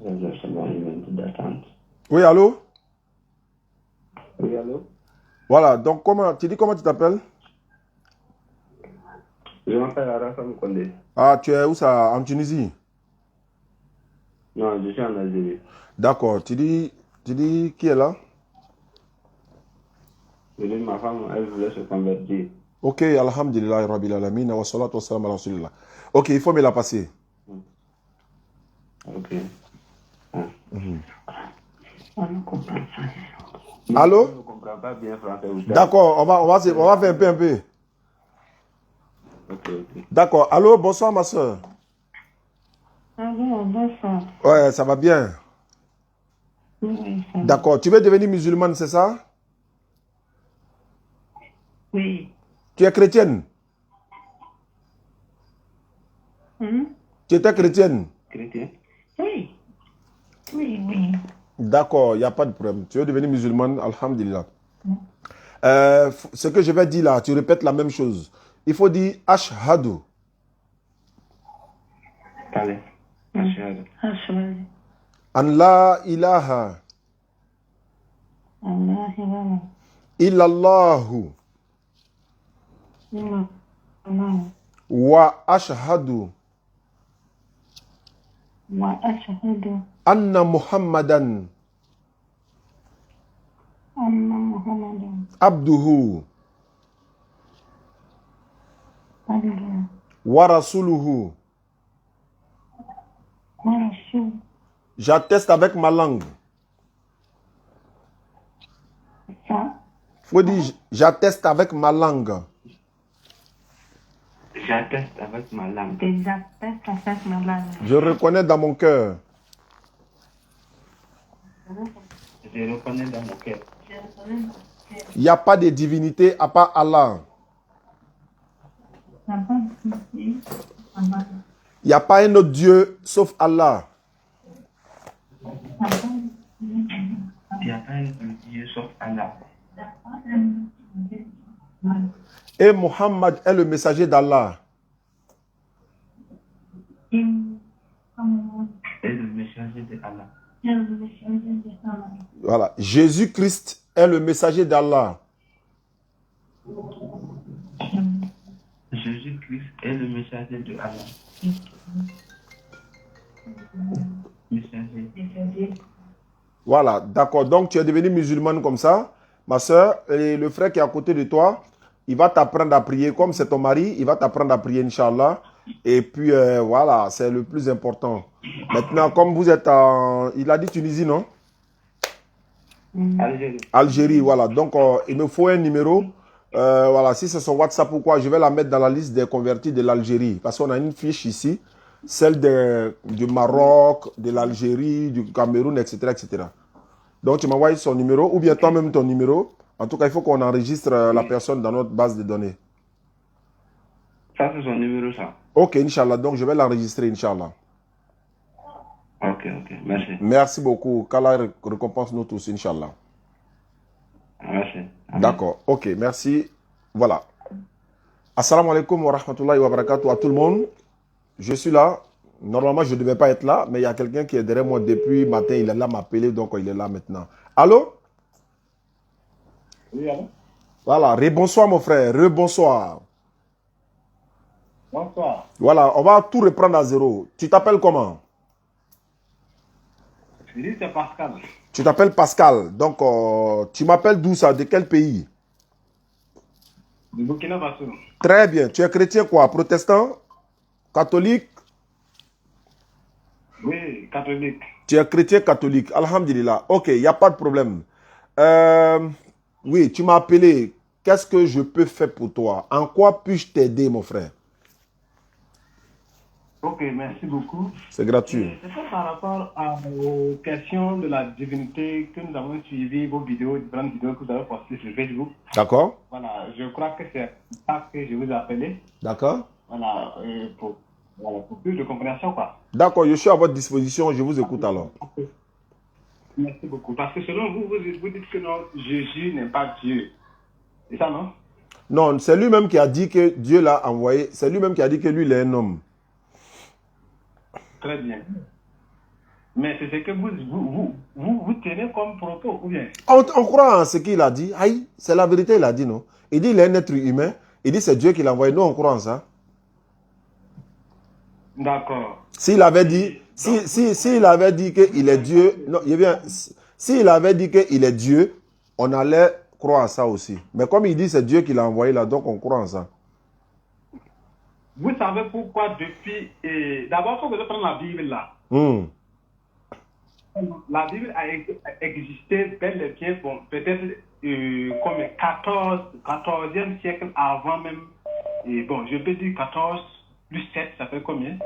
Seulement une minute d'attente. Oui, allô? Oui, allô? Voilà, donc tu dis comment tu t'appelles? Je m'appelle Arafam Kondé. Ah, tu es où ça? En Tunisie? Non, je suis en Algérie. D'accord, tu dis qui est là? Je dis ma femme, elle voulait se convertir. Ok, alhamdulillah, rabbil alamin, wa salatu wa salam ala rasulillah. Ok, il faut me la passer. Ok. Ah. On ne comprend pas. Allô? On ne comprend pas bien français. D'accord, on va faire un peu. Ok, ok. D'accord, allô, bonsoir ma soeur. Allô, bonsoir. Ouais, ça va bien. Oui, ça va. D'accord, tu veux devenir musulmane, c'est ça? Oui. Tu es chrétienne? Tu étais chrétienne? Chrétien? Oui. Oui, oui. D'accord, il n'y a pas de problème. Tu veux devenir musulmane, alhamdulillah. Ce que je vais dire là, tu répètes la même chose. Il faut dire ashhadu. Allez. Ashhadu. Ashhadu An la ilaha an la ilaha illallahu illallah wa ashhadu wa ashhadu anna muhammadan anna Muhammadan abduhu abduhu wa rasuluhu. wa rasuluhu. J'atteste avec ma langue. Ça, Faut dire j'atteste avec ma langue. J'atteste avec ma langue. des attestes avec ma langue. Je reconnais dans mon cœur Je reconnais dans mon cœur. il n'y a pas de divinité à part Allah. La bonne idée, Allah. Il n'y a pas un autre Dieu sauf Allah. La bonne idée, Il n'y a pas un Dieu sauf Allah. Allah. Et Muhammad est le messager d'Allah. Et le messager de Allah. Voilà. Jésus-Christ est le messager d'Allah. Jésus-Christ est le messager de Allah. Messager. Voilà, d'accord. Donc, tu es devenu musulmane comme ça. Ma soeur, et le frère qui est à côté de toi, il va t'apprendre à prier. Comme c'est ton mari, il va t'apprendre à prier, Inch'Allah. Et puis, voilà, c'est le plus important. Maintenant, comme vous êtes en... Il a dit Tunisie, non? Algérie. Algérie, voilà. Donc, il me faut un numéro. Voilà, si c'est son WhatsApp ou quoi, je vais la mettre dans la liste des convertis de l'Algérie. Parce qu'on a une fiche ici, celle du Maroc, de l'Algérie, du Cameroun, etc., etc. Donc, tu m'envoies son numéro ou bien toi-même ton numéro. En tout cas, il faut qu'on enregistre la personne dans notre base de données. Ça, c'est son numéro, ça. Ok, Inch'Allah. Donc, je vais l'enregistrer, Inch'Allah. Ok, ok. Merci. Merci beaucoup. Qu'Allah récompense nous tous, Inch'Allah. Merci. Amen. D'accord. Ok, merci. Voilà. Assalamu alaikum wa rahmatullahi wa barakatuh à tout le monde. Je suis là. Normalement, je ne devais pas être là, mais il y a quelqu'un qui est derrière moi depuis matin. Il est là, m'appeler, donc il est là maintenant. Allô? Oui, allô? Voilà. Rebonsoir, mon frère. Rebonsoir. Bonsoir. Voilà, on va tout reprendre à zéro. Tu t'appelles comment? Je dis c'est Pascal. Tu t'appelles Pascal. Donc, tu m'appelles d'où ça? De quel pays? Du Burkina Faso. Très bien. Tu es chrétien quoi? Protestant? Catholique? Oui, catholique. Tu es chrétien catholique. Alhamdulillah. Ok, il n'y a pas de problème. Oui, tu m'as appelé. Qu'est-ce que je peux faire pour toi? En quoi puis-je t'aider, mon frère? Ok, merci beaucoup. C'est gratuit. C'est par rapport aux questions de la divinité que nous avons suivi vos vidéos, différentes vidéos que vous avez postées sur Facebook. D'accord? Voilà, je crois que c'est ça que je vous ai appelé. D'accord? Voilà, pour plus de compréhension, quoi. D'accord, je suis à votre disposition. Je vous écoute alors. Merci beaucoup. Parce que selon vous, vous dites que non, Jésus n'est pas Dieu. C'est ça, non? Non, c'est lui-même qui a dit que Dieu l'a envoyé. C'est lui-même qui a dit que lui, il est un homme. Très bien. Mais c'est ce que vous tenez comme propos, ou bien? On croit en ce qu'il a dit. Aïe, c'est la vérité, il a dit non. Il dit il est un être humain. Il dit c'est Dieu qui l'a envoyé. Nous, on croit en ça. D'accord. S'il avait dit, s'il avait dit qu'il est Dieu, non, s'il avait dit qu'il est Dieu, on allait croire à ça aussi. Mais comme il dit c'est Dieu qui l'a envoyé là, donc on croit en ça. Vous savez pourquoi depuis... D'abord, il faut que je prenne la Bible là. La Bible a existé bel et bien, bon, peut-être comme 14e siècle avant même. Et bon, je peux dire 14 plus 7, ça fait combien?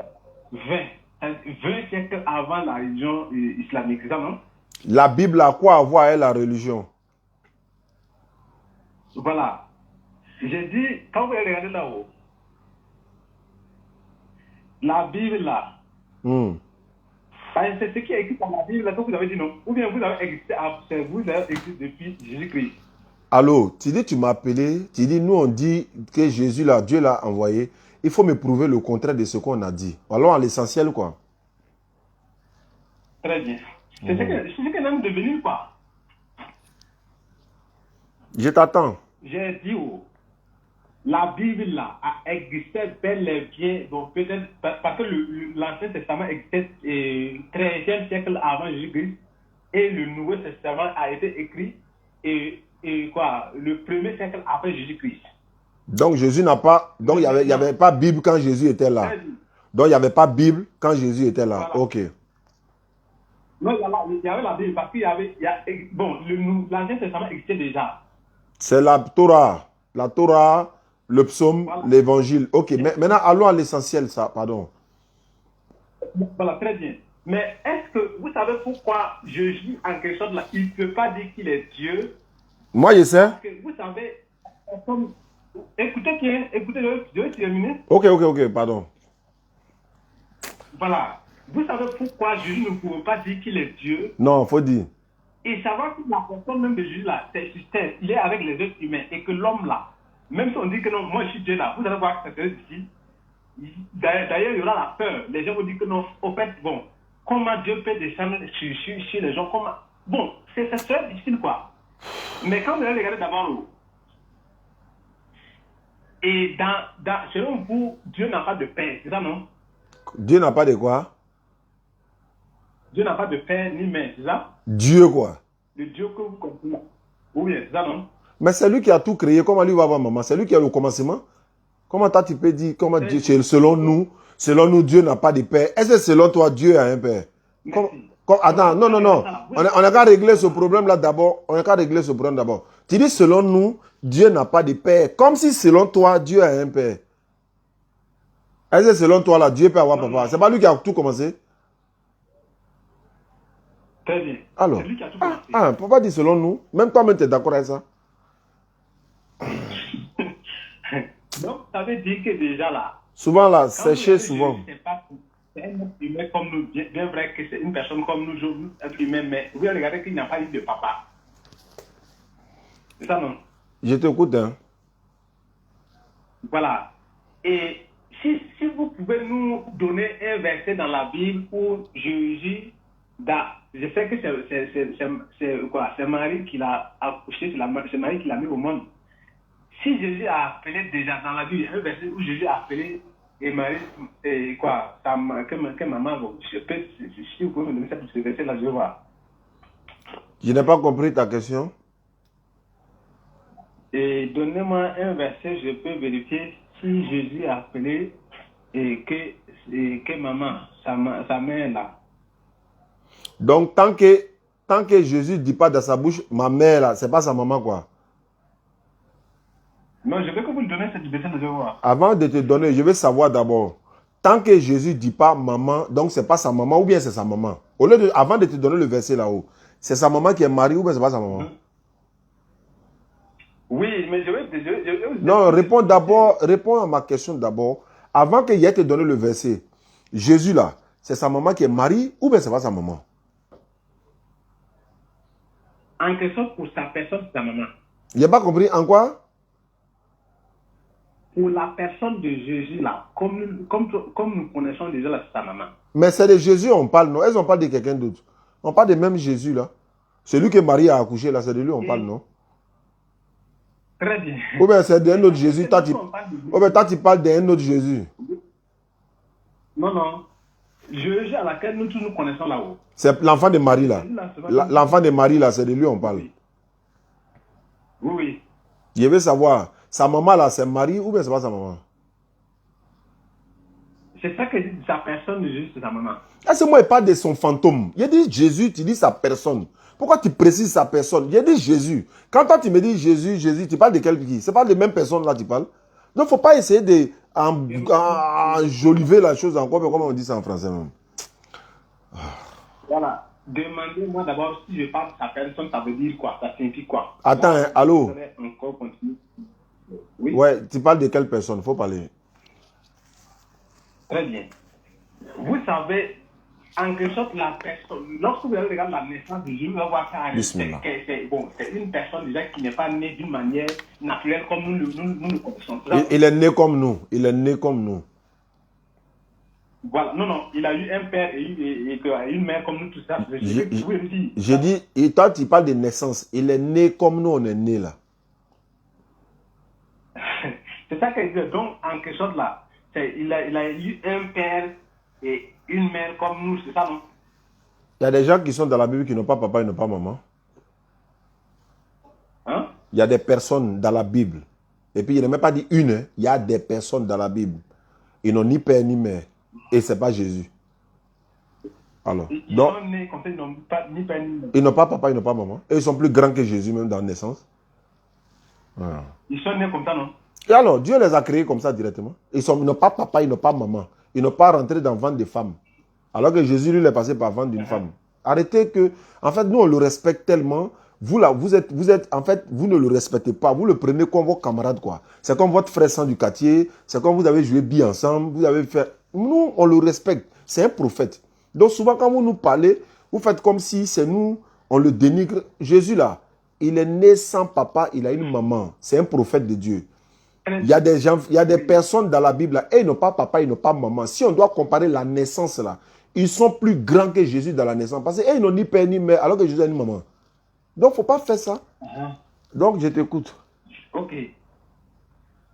20 siècles avant la religion islamique, c'est ça, non? La Bible a quoi à voir avec la religion? Voilà. J'ai dit, quand vous regardez là-haut, la Bible là, c'est ce qui est écrit dans la Bible là que vous avez dit non. Ou bien vous avez existé depuis Jésus-Christ. Allô, tu dis tu m'as appelé, tu dis nous on dit que Jésus là, Dieu l'a envoyé. Il faut me prouver le contraire de ce qu'on a dit. Allons à l'essentiel quoi. Très bien. C'est ce que nous devenir quoi. Je t'attends. J'ai dit la Bible là a existé bel et bien, donc peut-être parce que l'Ancien Testament existait 13e siècle avant Jésus-Christ et le Nouveau Testament a été écrit le 1er siècle après Jésus-Christ. Donc Jésus n'a pas, donc il y avait pas Bible quand Jésus était là. Donc il n'y avait pas Bible quand Jésus était là. Voilà. Ok. Non, il y avait la Bible parce qu'il y avait, l'Ancien Testament existait déjà. C'est la Torah, le psaume, voilà. L'évangile. Ok, mais maintenant allons à l'essentiel, ça, pardon. Voilà, très bien. Mais est-ce que vous savez pourquoi Jésus, en quelque sorte, là, il ne peut pas dire qu'il est Dieu? Moi, je sais. Parce que vous savez, écoutez, je vais terminer. Ok, pardon. Voilà. Vous savez pourquoi Jésus ne pouvait pas dire qu'il est Dieu? Non, il faut dire. Et savoir que la personne même de Jésus là, c'est système, il est avec les êtres humains et que l'homme là, même si on dit que non, moi je suis Dieu là, vous allez voir que c'est difficile. D'ailleurs, il y aura la peur. Les gens vont dire que non, au fait, bon, comment Dieu peut descendre sur les gens, comment. Bon, c'est très difficile quoi. Mais quand vous allez regarder d'abord, et selon vous, Dieu n'a pas de père, c'est ça non? Dieu n'a pas de quoi? Dieu n'a pas de père ni mère, c'est ça? Dieu quoi? Le Dieu que vous comprenez. Oui, c'est ça non? Mais c'est lui qui a tout créé, comment lui va avoir maman? C'est lui qui a le commencement? Comment toi tu peux dire, comment Dieu, selon nous, Dieu n'a pas de père? Est-ce que selon toi, Dieu a un père? Attends, non. On n'a qu'à régler ce problème-là d'abord. Tu dis selon nous, Dieu n'a pas de père. Comme si selon toi, Dieu a un père. Est-ce que selon toi, là, Dieu peut avoir papa? C'est pas lui qui a tout commencé? Très bien. Alors, c'est lui qui a tout commencé. Papa dit selon nous. Même toi-même, tu es d'accord avec ça? Donc, ça veut dire que déjà là. Souvent là, sécher souvent. C'est un être humain comme nous, bien vrai que c'est une personne comme nous, être humain, mais vous regardez qu'il n'a pas eu de papa. C'est ça non? Je t'écoute, hein. Voilà. Et si vous pouvez nous donner un verset dans la Bible où Jésus, je sais que c'est Marie qui l'a accouché, c'est Marie qui l'a mis au monde. Si Jésus a appelé déjà dans la Bible, un verset où Jésus a appelé et Marie, que maman, je peux, si vous pouvez me donner ce verset-là, je vais voir. Je n'ai pas compris ta question. Et donnez-moi un verset, je peux vérifier si Jésus a appelé et que maman, sa mère là. Donc, tant que Jésus ne dit pas dans sa bouche, ma mère là, c'est pas sa maman quoi. Non, je veux que vous me donnez cette verset, je vais voir. Avant de te donner, je veux savoir d'abord. Tant que Jésus ne dit pas maman, donc c'est pas sa maman ou bien c'est sa maman. Avant de te donner le verset là-haut, c'est sa maman qui est mariée ou bien c'est pas sa maman? Oui, mais je vais... Non, réponds à ma question d'abord. Avant qu'il ait te donné le verset, Jésus là, c'est sa maman qui est mariée ou bien c'est pas sa maman? En quelque sorte, pour sa personne, c'est sa maman. Il n'a pas compris en quoi? pour la personne de Jésus, là, comme nous connaissons déjà là, sa maman. Mais c'est de Jésus on parle, non? Est-ce qu'on parle de quelqu'un d'autre? On parle de même Jésus, là. Celui que Marie a accouché, là, c'est de lui on parle, non? Très bien. Ou bien c'est d'un autre Jésus. Ou bien toi, tu parles d'un autre Jésus. Non, non. Jésus à laquelle nous tous nous connaissons là-haut. C'est l'enfant de Marie, là. L'enfant de Marie, là, c'est de lui on parle. Oui, oui. Je veux savoir, sa maman, là, c'est Marie ou bien c'est pas sa maman? C'est ça que dit sa personne de Jésus, c'est sa maman. Est-ce que moi, il parle de son fantôme? Il dit Jésus, tu dis sa personne. Pourquoi tu précises sa personne? Il dit Jésus. Quand toi, tu me dis Jésus, Jésus, tu parles de quel qui? C'est pas de même personne là, tu parles. Donc, il ne faut pas essayer d'enjoliver la chose encore, mais comment on dit ça en français même? Voilà. Demandez-moi d'abord si je parle de sa personne, ça veut dire quoi? Ça signifie quoi? Attends, hein, allô? Encore continuer. Oui. Ouais, tu parles de quelle personne? Il faut parler. Très bien. Vous savez, en quelque sorte, la personne, lorsque vous allez regarder la naissance de Jésus, vous allez voir que c'est une personne déjà qui n'est pas née d'une manière naturelle comme nous le connaissons. Il est né comme nous. Il est né comme nous. Voilà, non, il a eu un père et une mère comme nous, tout ça. J'ai dit, et toi tu parles de naissance. Il est né comme nous, on est né là. C'est ça que je dis. Donc, en quelque sorte là, il a eu un père et une mère comme nous, c'est ça, non? Il y a des gens qui sont dans la Bible qui n'ont pas papa et n'ont pas maman. Hein? Il y a des personnes dans la Bible. Et puis il n'a même pas dit une, hein. Il y a des personnes dans la Bible. Ils n'ont ni père ni mère. Et ce n'est pas Jésus. Alors, Ils donc, sont nés comme ça, ils n'ont pas ni père ni mère. ils n'ont pas papa, ils n'ont pas maman. Et ils sont plus grands que Jésus même dans la naissance. Voilà. Ils sont nés comme ça, non? Et alors, Dieu les a créés comme ça directement. Ils n'ont pas papa, ils n'ont pas maman. Ils n'ont pas rentré dans le ventre de femmes. Alors que Jésus, lui, est passé par le ventre d'une femme. Arrêtez que... En fait, nous, on le respecte tellement. Vous, là, vous êtes... En fait, vous ne le respectez pas. Vous le prenez comme vos camarades, quoi. C'est comme votre frère sang du quartier. C'est comme vous avez joué bien ensemble. Vous avez fait... Nous, on le respecte. C'est un prophète. Donc, souvent, quand vous nous parlez, vous faites comme si c'est nous, on le dénigre. Jésus, là, il est né sans papa, il a une maman. C'est un prophète de Dieu. Il y a des gens, il y a des personnes dans la Bible, là, et ils n'ont pas papa, ils n'ont pas maman. Si on doit comparer la naissance, là, ils sont plus grands que Jésus dans la naissance. Parce qu'ils n'ont ni père ni mère, alors que Jésus a une maman. Donc, il ne faut pas faire ça. Donc, je t'écoute. Ok.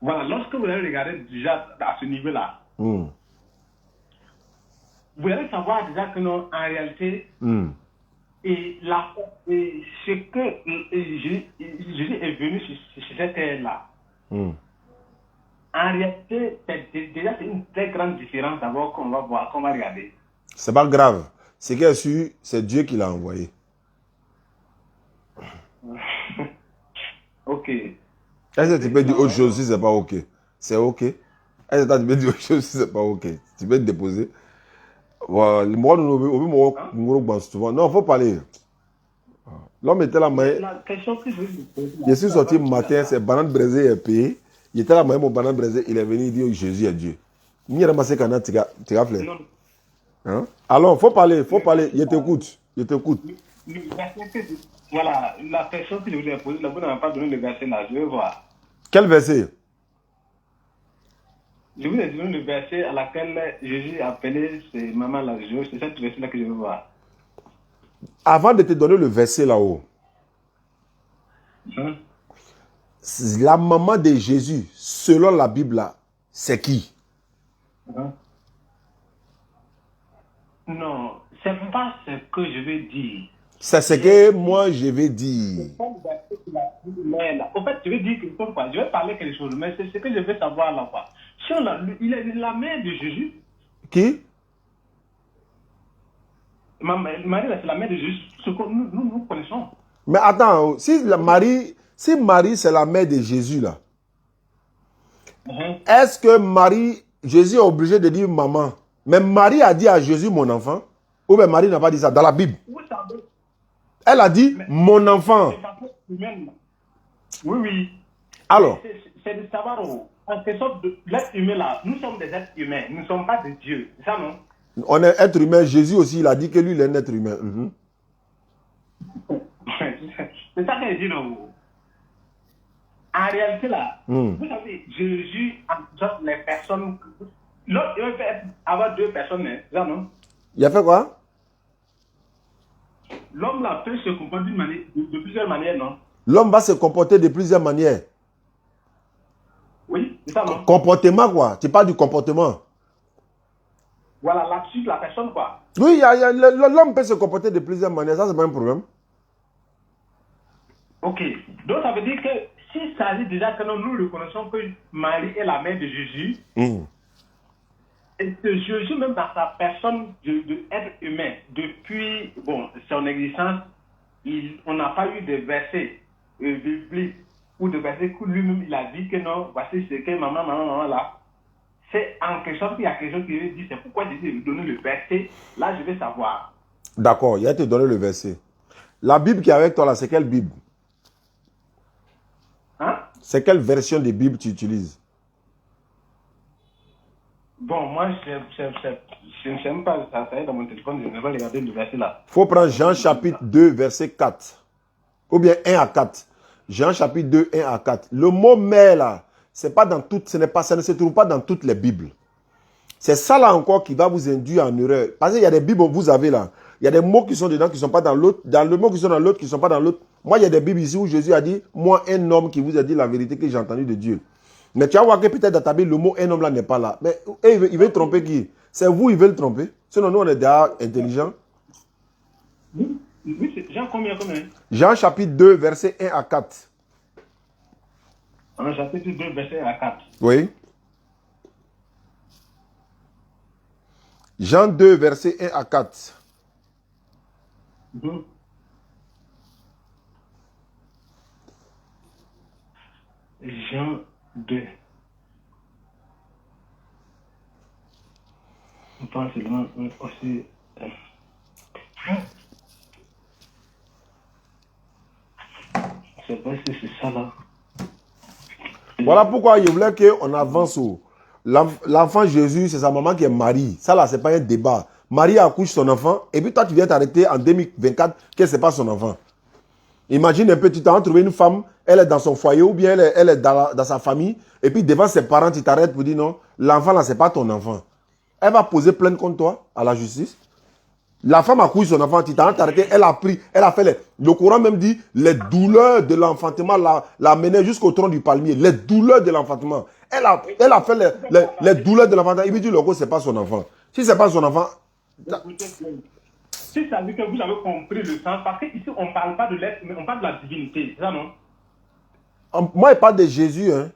Voilà, lorsque vous allez regarder déjà à ce niveau-là, vous allez savoir déjà que non, en réalité, et ce que Jésus est venu sur cette terre-là, en réalité, déjà c'est une très grande différence d'abord qu'on va voir, qu'on va regarder. C'est pas grave. Ce qui est sûr, c'est Dieu qui l'a envoyé. Ok. Est-ce que tu peux dire autre chose si c'est pas ok? C'est ok. Est-ce que tu peux dire autre chose si c'est pas ok? Tu peux te déposer. Voilà. Moi, souvent. Non, il faut parler. L'homme était là, mais... La question que je veux vous poser... Je suis sorti le matin, c'est banane braisée est payé. Il était là, mais mon banane braisée, il est venu dire Jésus est Dieu. Il a ramassé quand tu as fait. Hein? Alors, il faut parler, Je t'écoute. Voilà, la question que je vous ai posée, là, vous n'avez pas donné le verset là, je vais voir. Quel verset? Je vous ai donné le verset à laquelle Jésus a appelé ses mamans là, c'est cette verset là que je veux voir. Avant de te donner le verset là-haut, la maman de Jésus, selon la Bible là, c'est qui? Non, c'est pas ce que je veux dire. C'est ce que moi je vais dire. En fait, je veux dire quelque chose, quoi. Je vais parler quelque chose, mais c'est ce que je veux savoir là, quoi. Si il est la mère de Jésus. Qui? Marie, c'est la mère de Jésus, ce que nous connaissons. Mais attends, si Marie c'est la mère de Jésus là, est-ce que Jésus est obligé de dire maman? Mais Marie a dit à Jésus mon enfant? Ou bien Marie n'a pas dit ça dans la Bible? Elle a dit mon enfant. Oui. Alors? C'est de savoir, en quelque sorte, l'être humain là, nous sommes des êtres humains, nous ne sommes pas des dieux, c'est ça non? On est être humain. Jésus aussi, il a dit que lui, il est un être humain. C'est ça que je dis, non? En réalité, là, vous savez, Jésus exhorte les personnes. L'autre, il va avoir deux personnes, hein, ça, non? Il a fait quoi? L'homme, là, peut se comporter de plusieurs manières, non? L'homme va se comporter de plusieurs manières. Oui, c'est ça, non? Comportement, quoi. Tu parles du comportement. Voilà, l'attitude de la personne, quoi. Oui, l'homme peut se comporter de plusieurs manières. Ça, c'est pas un problème. Ok. Donc, ça veut dire que s'il s'agit déjà que nous reconnaissons que Marie est la mère de Jésus, et que Jésus, même dans sa personne de être humain, depuis son existence, on n'a pas eu de versets bibliques ou de versets que lui-même il a dit que non, voici ce que maman là. C'est en quelque sorte qu'il y a quelque chose qui veut dire, c'est pourquoi Jésus lui donne le verset. Là, je vais savoir. D'accord, il a te donné le verset. La Bible qui est avec toi là, c'est quelle Bible? Hein? C'est quelle version de Bible tu utilises? Bon, moi, je ne sais même pas, ça est dans mon téléphone, je ne vais pas regarder le verset là. Il faut prendre Jean chapitre 2, verset 4. Ou bien 1 à 4. Jean chapitre 2, 1 à 4. Le mot mère là, c'est pas dans toutes, ça ne se trouve pas dans toutes les Bibles. C'est ça là encore qui va vous induire en erreur. Parce qu'il y a des Bibles que vous avez là. Il y a des mots qui sont dedans qui ne sont pas dans l'autre. Dans le mot qui sont dans l'autre qui ne sont pas dans l'autre. Moi, il y a des Bibles ici où Jésus a dit, moi, un homme qui vous a dit la vérité que j'ai entendue de Dieu. Mais tu vas voir que peut-être dans ta Bible, le mot un homme là n'est pas là. Mais il veut tromper qui? C'est vous, il veut le tromper. Sinon, nous, on est déjà intelligents. Oui, c'est Jean combien? Jean chapitre 2, verset 1 à 4. Chapitre 2, verset 1 à 4. Oui. Jean 2, verset 1 à 4. Jean 2. On pense seulement aussi. Je ne sais pas si c'est ça là. Voilà pourquoi je voulais qu'on avance. L'enfant Jésus, c'est sa maman qui est Marie. Ça là, c'est pas un débat. Marie accouche son enfant et puis toi, tu viens t'arrêter en 2024 que ce n'est pas son enfant. Imagine un peu, tu t'as trouvé une femme, elle est dans son foyer ou bien elle est dans sa famille et puis devant ses parents, tu t'arrêtes pour dire non, l'enfant là, ce n'est pas ton enfant. Elle va poser plainte contre toi à la justice. La femme accouche son enfant, tu t'as arrêté, elle a pris, elle a fait le Coran même dit les douleurs de l'enfantement l'a mené jusqu'au tronc du palmier. Les douleurs de l'enfantement. Elle a fait les douleurs de l'enfantement. Il me dit le Coran, ce n'est pas son enfant. Si ce n'est pas son enfant. Si ça veut dire que vous avez compris le sens, parce qu'ici on ne parle pas de l'être, mais on parle de la divinité, c'est ça non? Moi, il parle de Jésus, hein,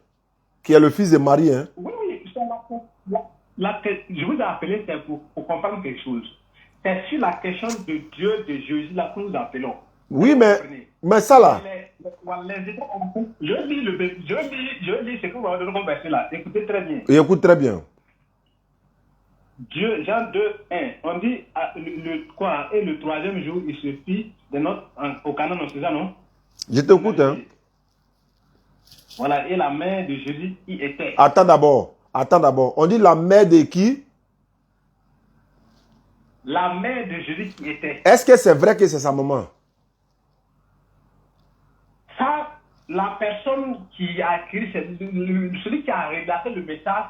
qui est le fils de Marie. Hein. Oui, je vous ai appelé pour comprendre quelque chose. C'est sur la question de Dieu, de Jésus, là que nous appelons. Oui, mais ça là. Je lis ce que vous avez donné comme verset là. Écoutez très bien. Et écoute très bien. Dieu, Jean 2, 1, on dit et le troisième jour, il se fit des notes au Canaan, c'est ça, non? Je t'écoute, hein. Voilà, et la mère de Jésus y était. Attends d'abord. On dit la mère de qui? La mère de Jésus qui était. Est-ce que c'est vrai que c'est sa maman? Ça, la personne qui a écrit, celui qui a rédacté le message,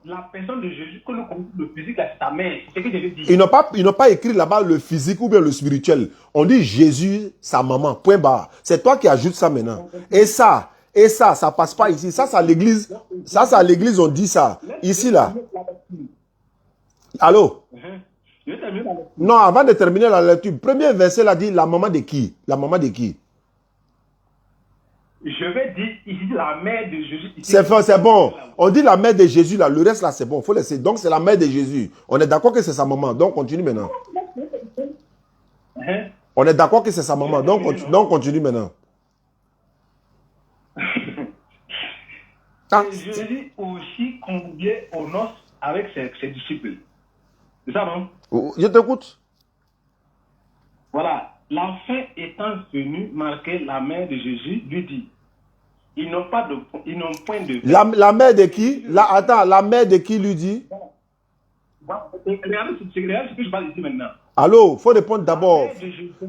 la personne de Jésus, que nous connaissons le physique, c'est sa mère. C'est ce que je veux dire. Ils n'ont pas écrit là-bas le physique ou bien le spirituel. On dit Jésus, sa maman, point barre. C'est toi qui ajoutes ça maintenant. Et ça passe pas ici. Ça, c'est à l'église. Ça, c'est à l'église, on dit ça. Ici, là. Allô? Non, avant de terminer la lecture, premier verset là dit la maman de qui? La maman de qui? Je vais dire ici la mère de Jésus. C'est bon. On dit la mère de Jésus là. Le reste là c'est bon. Faut laisser. Donc c'est la mère de Jésus. On est d'accord que c'est sa maman. Donc continue maintenant. On est d'accord que c'est sa maman. Donc continue maintenant. Jésus aussi conviait aux noces avec ses disciples. C'est ça, non? Je t'écoute. Voilà. La fin étant venue, marquer la mère de Jésus lui dit, ils n'ont point de... La mère de qui? La mère de qui lui dit? Regardez ce que je parle ici maintenant. Allô, il faut répondre d'abord.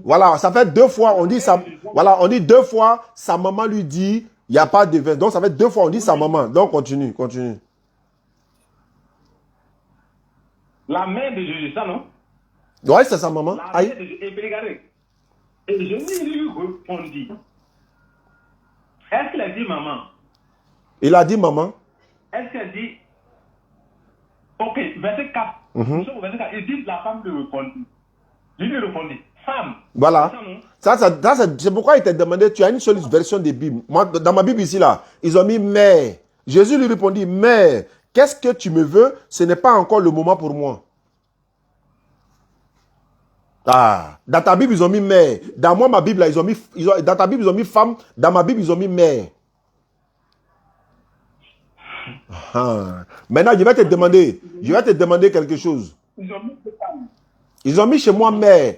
Voilà, ça fait deux fois, on dit ça. Voilà, on dit deux fois, sa maman lui dit, Il n'y a pas de vin. Donc, ça fait 2 fois, on dit sa maman. Donc, continue, continue. La mère de Jésus, ça non? Ouais, c'est sa maman. La Aïe. mère de Jésus. Et puis regardez. Et je lui répondis. Est-ce qu'il a dit maman? Il a dit maman. Est-ce qu'il a dit. Ok, verset 4. Nous sommes au verset 4. Il dit la femme lui répondit. Je lui répondis. Femme. Voilà. Ça, non? C'est pourquoi il t'a demandé, tu as une seule version des Bibles. Moi, dans ma Bible ici, là, ils ont mis mère. Jésus lui répondit, mère, qu'est-ce que tu me veux? Ce n'est pas encore le moment pour moi. Ah, dans ta Bible, ils ont mis mère. Dans moi, ma Bible, là, dans ta Bible, ils ont mis femme. Dans ma Bible, ils ont mis mère. Ah. Maintenant, je vais te demander quelque chose. Ils ont mis femme. Ils ont mis chez moi mère.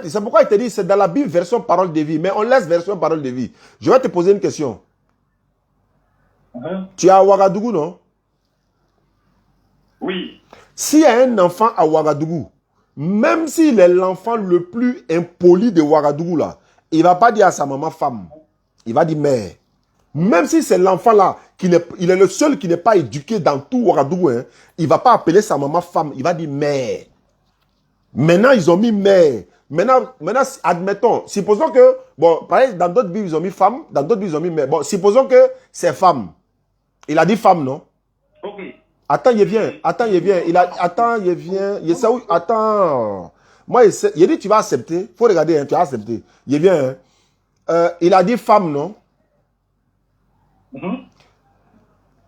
C'est pourquoi il te dit, c'est dans la Bible, version parole de vie. Mais on laisse version parole de vie. Je vais te poser une question. Tu es à Ouagadougou, non? Oui. S'il y a un enfant à Ouagadougou, même s'il est l'enfant le plus impoli de Ouagadougou, là, il ne va pas dire à sa maman femme. Il va dire mère. Même si c'est l'enfant là, il est le seul qui n'est pas éduqué dans tout Ouagadougou, hein, il ne va pas appeler sa maman femme, il va dire mère. Maintenant, ils ont mis mère. Maintenant, admettons, supposons que, bon, pareil, dans d'autres Bibles, ils ont mis femme, dans d'autres Bibles, ils ont mis mère. Bon, supposons que c'est femme. Il a dit femme, non? Ok. Attends, il vient. Attends, il vient. Attends, il vient. Il sait où? Attends. Moi, il dit, tu vas accepter. Il faut regarder, hein, tu vas accepter. Il vient. Hein. Il a dit femme, non?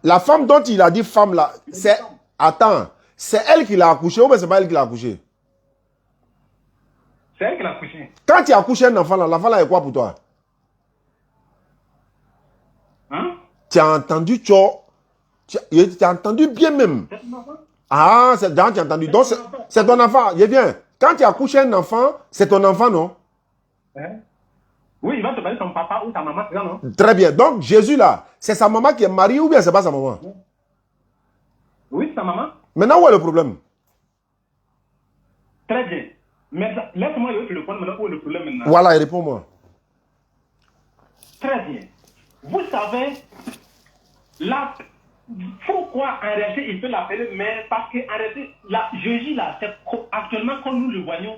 La femme dont il a dit femme, là, c'est... Attends. C'est elle qui l'a accouché ou bien c'est pas elle qui l'a accouché? C'est elle qui l'a accouché. Quand tu as accouché un enfant, là, l'enfant là est quoi pour toi? Hein? Tu as entendu, tu as entendu bien même. Ah, tu as entendu. Donc, c'est ton enfant. Il vient. Quand tu as accouché un enfant, c'est ton enfant, non? Hein? Oui, il va te parler de son papa ou ta maman, c'est ça, non? Très bien. Donc, Jésus, là, c'est sa maman qui est mariée ou bien c'est pas sa maman? Oui, c'est sa maman. Maintenant, où est le problème? Très bien. Mais laisse-moi le répondre maintenant. Où est le problème maintenant? Voilà, réponds-moi. Très bien. Vous savez, là, pourquoi en réalité il peut l'appeler mère? Parce qu'en réalité, Jésus là, c'est actuellement quand nous le voyons,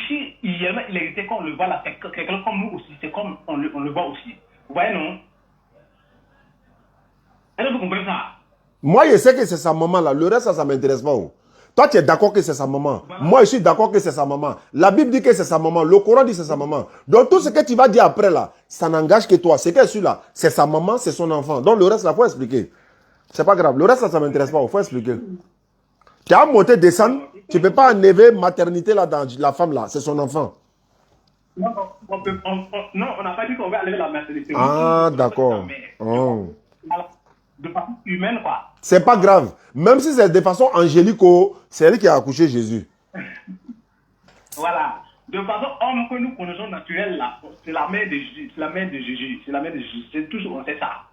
si hier il était comme on le voit là, c'est quelqu'un comme nous aussi, c'est comme on le voit aussi. Vous voyez, non? Est-ce que vous comprenez ça? Moi, je sais que c'est sa maman là. Le reste, ça ne m'intéresse pas. Oh. Toi, tu es d'accord que c'est sa maman. Voilà. Moi, je suis d'accord que c'est sa maman. La Bible dit que c'est sa maman. Le Coran dit que c'est sa maman. Donc, tout ce que tu vas dire après là, ça n'engage que toi. C'est qu'elle suit là. C'est sa maman, c'est son enfant. Donc, le reste là, il faut expliquer. C'est pas grave. Le reste là, ça ne m'intéresse pas. Il faut expliquer. Tu as monté, descendre. Tu ne peux pas enlever maternité là dans la femme là. C'est son enfant. Non, on n'a pas dit qu'on va enlever la maternité. Ah, d'accord. De façon humaine, quoi. C'est pas grave. Même si c'est de façon angélique, c'est elle qui a accouché Jésus. Voilà. De façon homme que nous connaissons naturelle, là, c'est la mère de Jésus. C'est la mère de Jésus. C'est la mère de Jésus. C'est tout ce qu'on sait ça.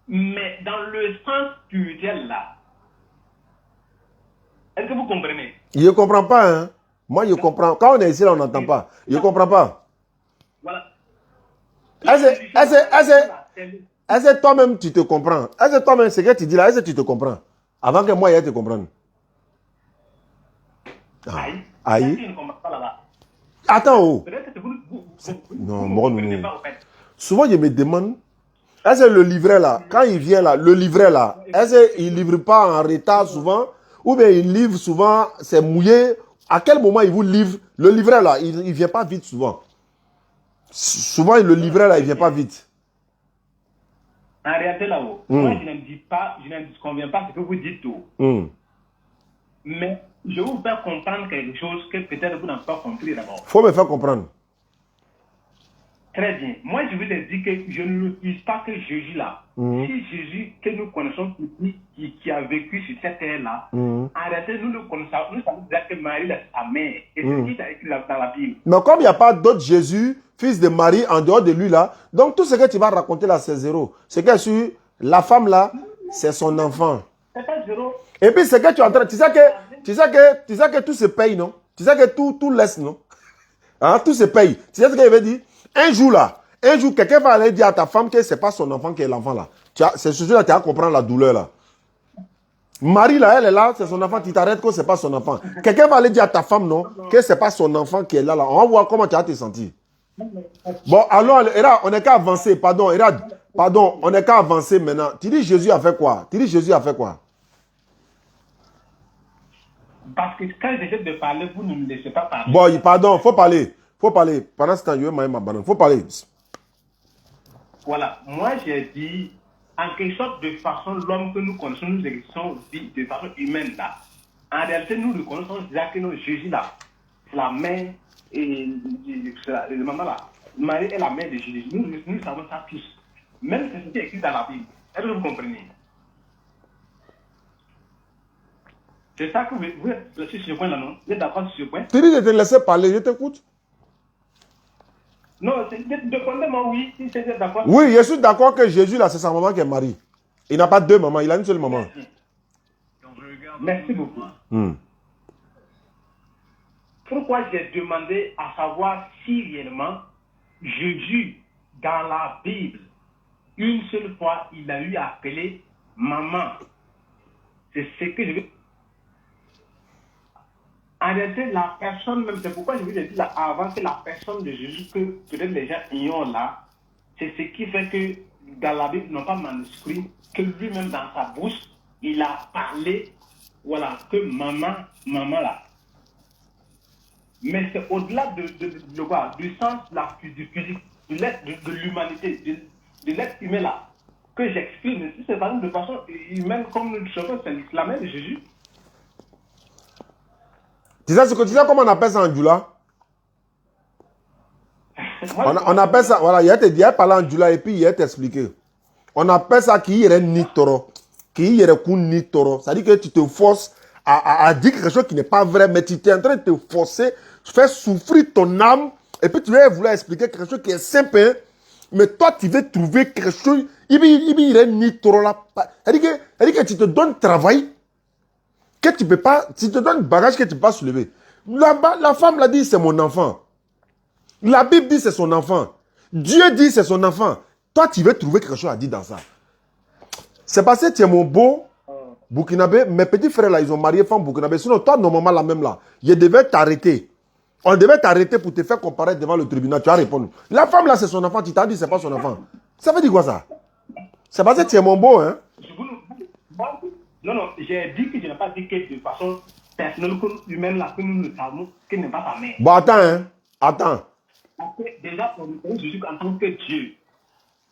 Mais dans le sens spirituel, là, est-ce que vous comprenez? Je ne comprends pas, hein. Moi, je comprends. Quand on est ici, là, on n'entend pas. Je ne comprends pas. Voilà. Est-ce que toi-même, tu te comprends? Est-ce que toi-même, ce que tu dis là, est-ce que tu te comprends? Avant que moi, je te comprenne. Ah. Aïe. Attends, oh. Non, moi, non. Souvent, je me demande, est-ce que le livret là, quand il vient là, le livret là, est-ce qu'il ne livre pas en retard souvent? Ou bien il livre souvent, c'est mouillé? À quel moment il vous livre? Le livret là, il ne vient pas vite souvent. Souvent, le livret là, il ne vient pas vite. En réalité, là-haut, moi, je ne disconviens pas ce que vous dites tout. Mais je vais vous faire comprendre quelque chose que peut-être vous n'avez pas compris d'abord. Il faut me faire comprendre. Très bien. Moi, je veux te dire que je ne n'utilise pas que Jésus là. Si Jésus, que nous connaissons, qui a vécu sur cette terre-là, en réalité, nous le connaissons, nous savons déjà que Marie, c'est sa mère. Et c'est ce qui est écrit dans la Bible. Mais comme il n'y a pas d'autre Jésus, fils de Marie, en dehors de lui là, donc tout ce que tu vas raconter là, c'est zéro. C'est que sur la femme là, c'est son enfant. C'est pas zéro. Et puis c'est que tu es en train, tu sais que tout se paye, non? Tu sais que tout laisse, non? Hein? Tout se paye. Tu sais ce qu'il veut dire? Un jour là, Un jour, quelqu'un va aller dire à ta femme que ce n'est pas son enfant qui est l'enfant là. C'est ce jour-là, tu vas comprendre la douleur là. Marie là, elle est là, c'est son enfant, tu t'arrêtes que ce n'est pas son enfant. Quelqu'un va aller dire à ta femme, non, que ce n'est pas son enfant qui est là, là. On va voir comment tu vas te sentir. Bon, alors, Erad, on n'est qu'à avancer, pardon, Erad, pardon, on n'est qu'à avancer maintenant. Tu dis Jésus a fait quoi? Tu dis Jésus a fait quoi? Parce que quand j'essaie de parler, vous ne me laissez pas parler. Bon, pardon, faut parler. Faut parler. Pendant ce temps, je vais manger ma banane. Faut parler. Voilà, moi j'ai dit, en quelque sorte de façon, l'homme que nous connaissons, nous existons de façon humaine là. En réalité, nous reconnaissons déjà que notre Jésus là, c'est la mère et le maman là. Marie est la mère de Jésus. Nous savons ça tous. Même si c'est écrit dans la Bible. Est-ce que vous comprenez? C'est ça que vous êtes sur ce point là, non? Vous êtes d'accord sur ce point? Tu dis de te laisser parler, je t'écoute. Non, demandez-moi oui, si c'est d'accord. Oui, je suis d'accord que Jésus là, c'est sa maman qui est mariée. Il n'a pas deux mamans, il a une seule maman. Merci beaucoup. Pourquoi j'ai demandé à savoir si réellement Jésus, dans la Bible, une seule fois, il a eu à appeler maman. C'est ce que je veux. En réalité, la personne même, c'est pourquoi je vous ai dit là avant que la personne de Jésus, que peut-être les gens ignorent là, c'est ce qui fait que dans la Bible, non pas manuscrit, que lui-même dans sa bouche, il a parlé, voilà, que maman là. Mais c'est au-delà de quoi? Du sens du physique, de l'humanité, de l'être humain là, que j'exprime. Si c'est de façon humaine, comme nous le savons, c'est la mère de Jésus. Tu sais comment on appelle ça en Djoula? On appelle ça, voilà, il y a parlé en Djoula et puis il y a t'expliqué. On appelle ça qui est ni toro. Qui est ni toro. C'est-à-dire que tu te forces à dire quelque chose qui n'est pas vrai, mais tu es en train de te forcer, faire souffrir ton âme, et puis tu vas vouloir expliquer quelque chose qui est simple, hein, mais toi tu veux trouver quelque chose, il est ni toro là. C'est-à-dire que tu te donnes travail, que tu peux pas, tu te donnes bagage que tu peux pas soulever. La femme l'a dit, c'est mon enfant. La Bible dit c'est son enfant. Dieu dit c'est son enfant. Toi, tu veux trouver quelque chose à dire dans ça. C'est parce que tu es mon beau Burkinabé. Mes petits frères là, ils ont marié femme Burkinabé. Sinon, toi, normalement, la même là, je devais t'arrêter. On devait t'arrêter pour te faire comparaître devant le tribunal. Tu vas répondre. La femme là, c'est son enfant. Tu t'as dit c'est pas son enfant. Ça veut dire quoi ça? C'est parce que tu es mon beau, hein? Non, j'ai dit que je n'ai pas dit que de façon personnelle, humaine, là, que nous ne savons, que n'est pas ta mère. Bon, attends, hein. Attends. Parce que déjà, on reconnaît Jésus en tant que Dieu.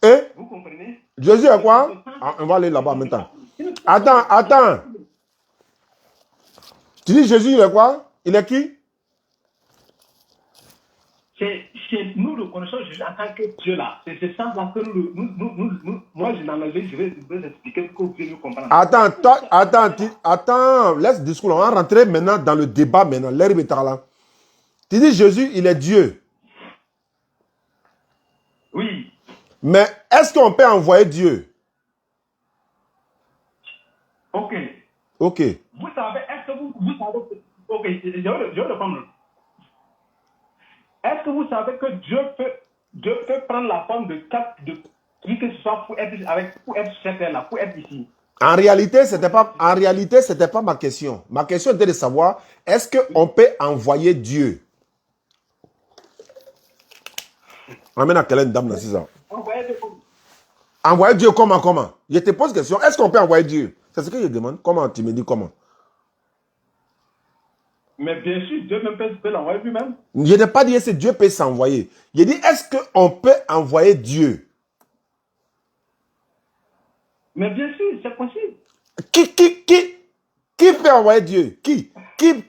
Et? Vous comprenez? Jésus est quoi? On va aller là-bas maintenant. Attends. Tu dis Jésus, il est quoi? Il est qui? Nous reconnaissons Jésus en tant que Dieu là. C'est ce sens-là que moi, je vais vous expliquer pour que vous puissiez comprendre. Attends, laisse le discours. On va rentrer maintenant dans le débat maintenant. Tu dis Jésus, il est Dieu. Oui. Mais est-ce qu'on peut envoyer Dieu? Ok. Vous savez, est-ce que vous savez... Ok, je vais répondre. Est-ce que vous savez que Dieu peut prendre la forme de qui que ce soit pour être sur cette terre-là, pour être ici? En réalité, c'était pas ma question. Ma question était de savoir, est-ce qu'on peut envoyer Dieu? Amène à quelle dame là, c'est ça? Envoyer Dieu comment? Je te pose question, est-ce qu'on peut envoyer Dieu? C'est ce que je demande. Comment? Tu me dis comment? Mais bien sûr, Dieu même peut l'envoyer lui-même. Je n'ai pas dit que Dieu peut s'envoyer. J'ai dit, est-ce qu'on peut envoyer Dieu? Mais bien sûr, c'est possible. Qui peut envoyer Dieu? Qui? Dieu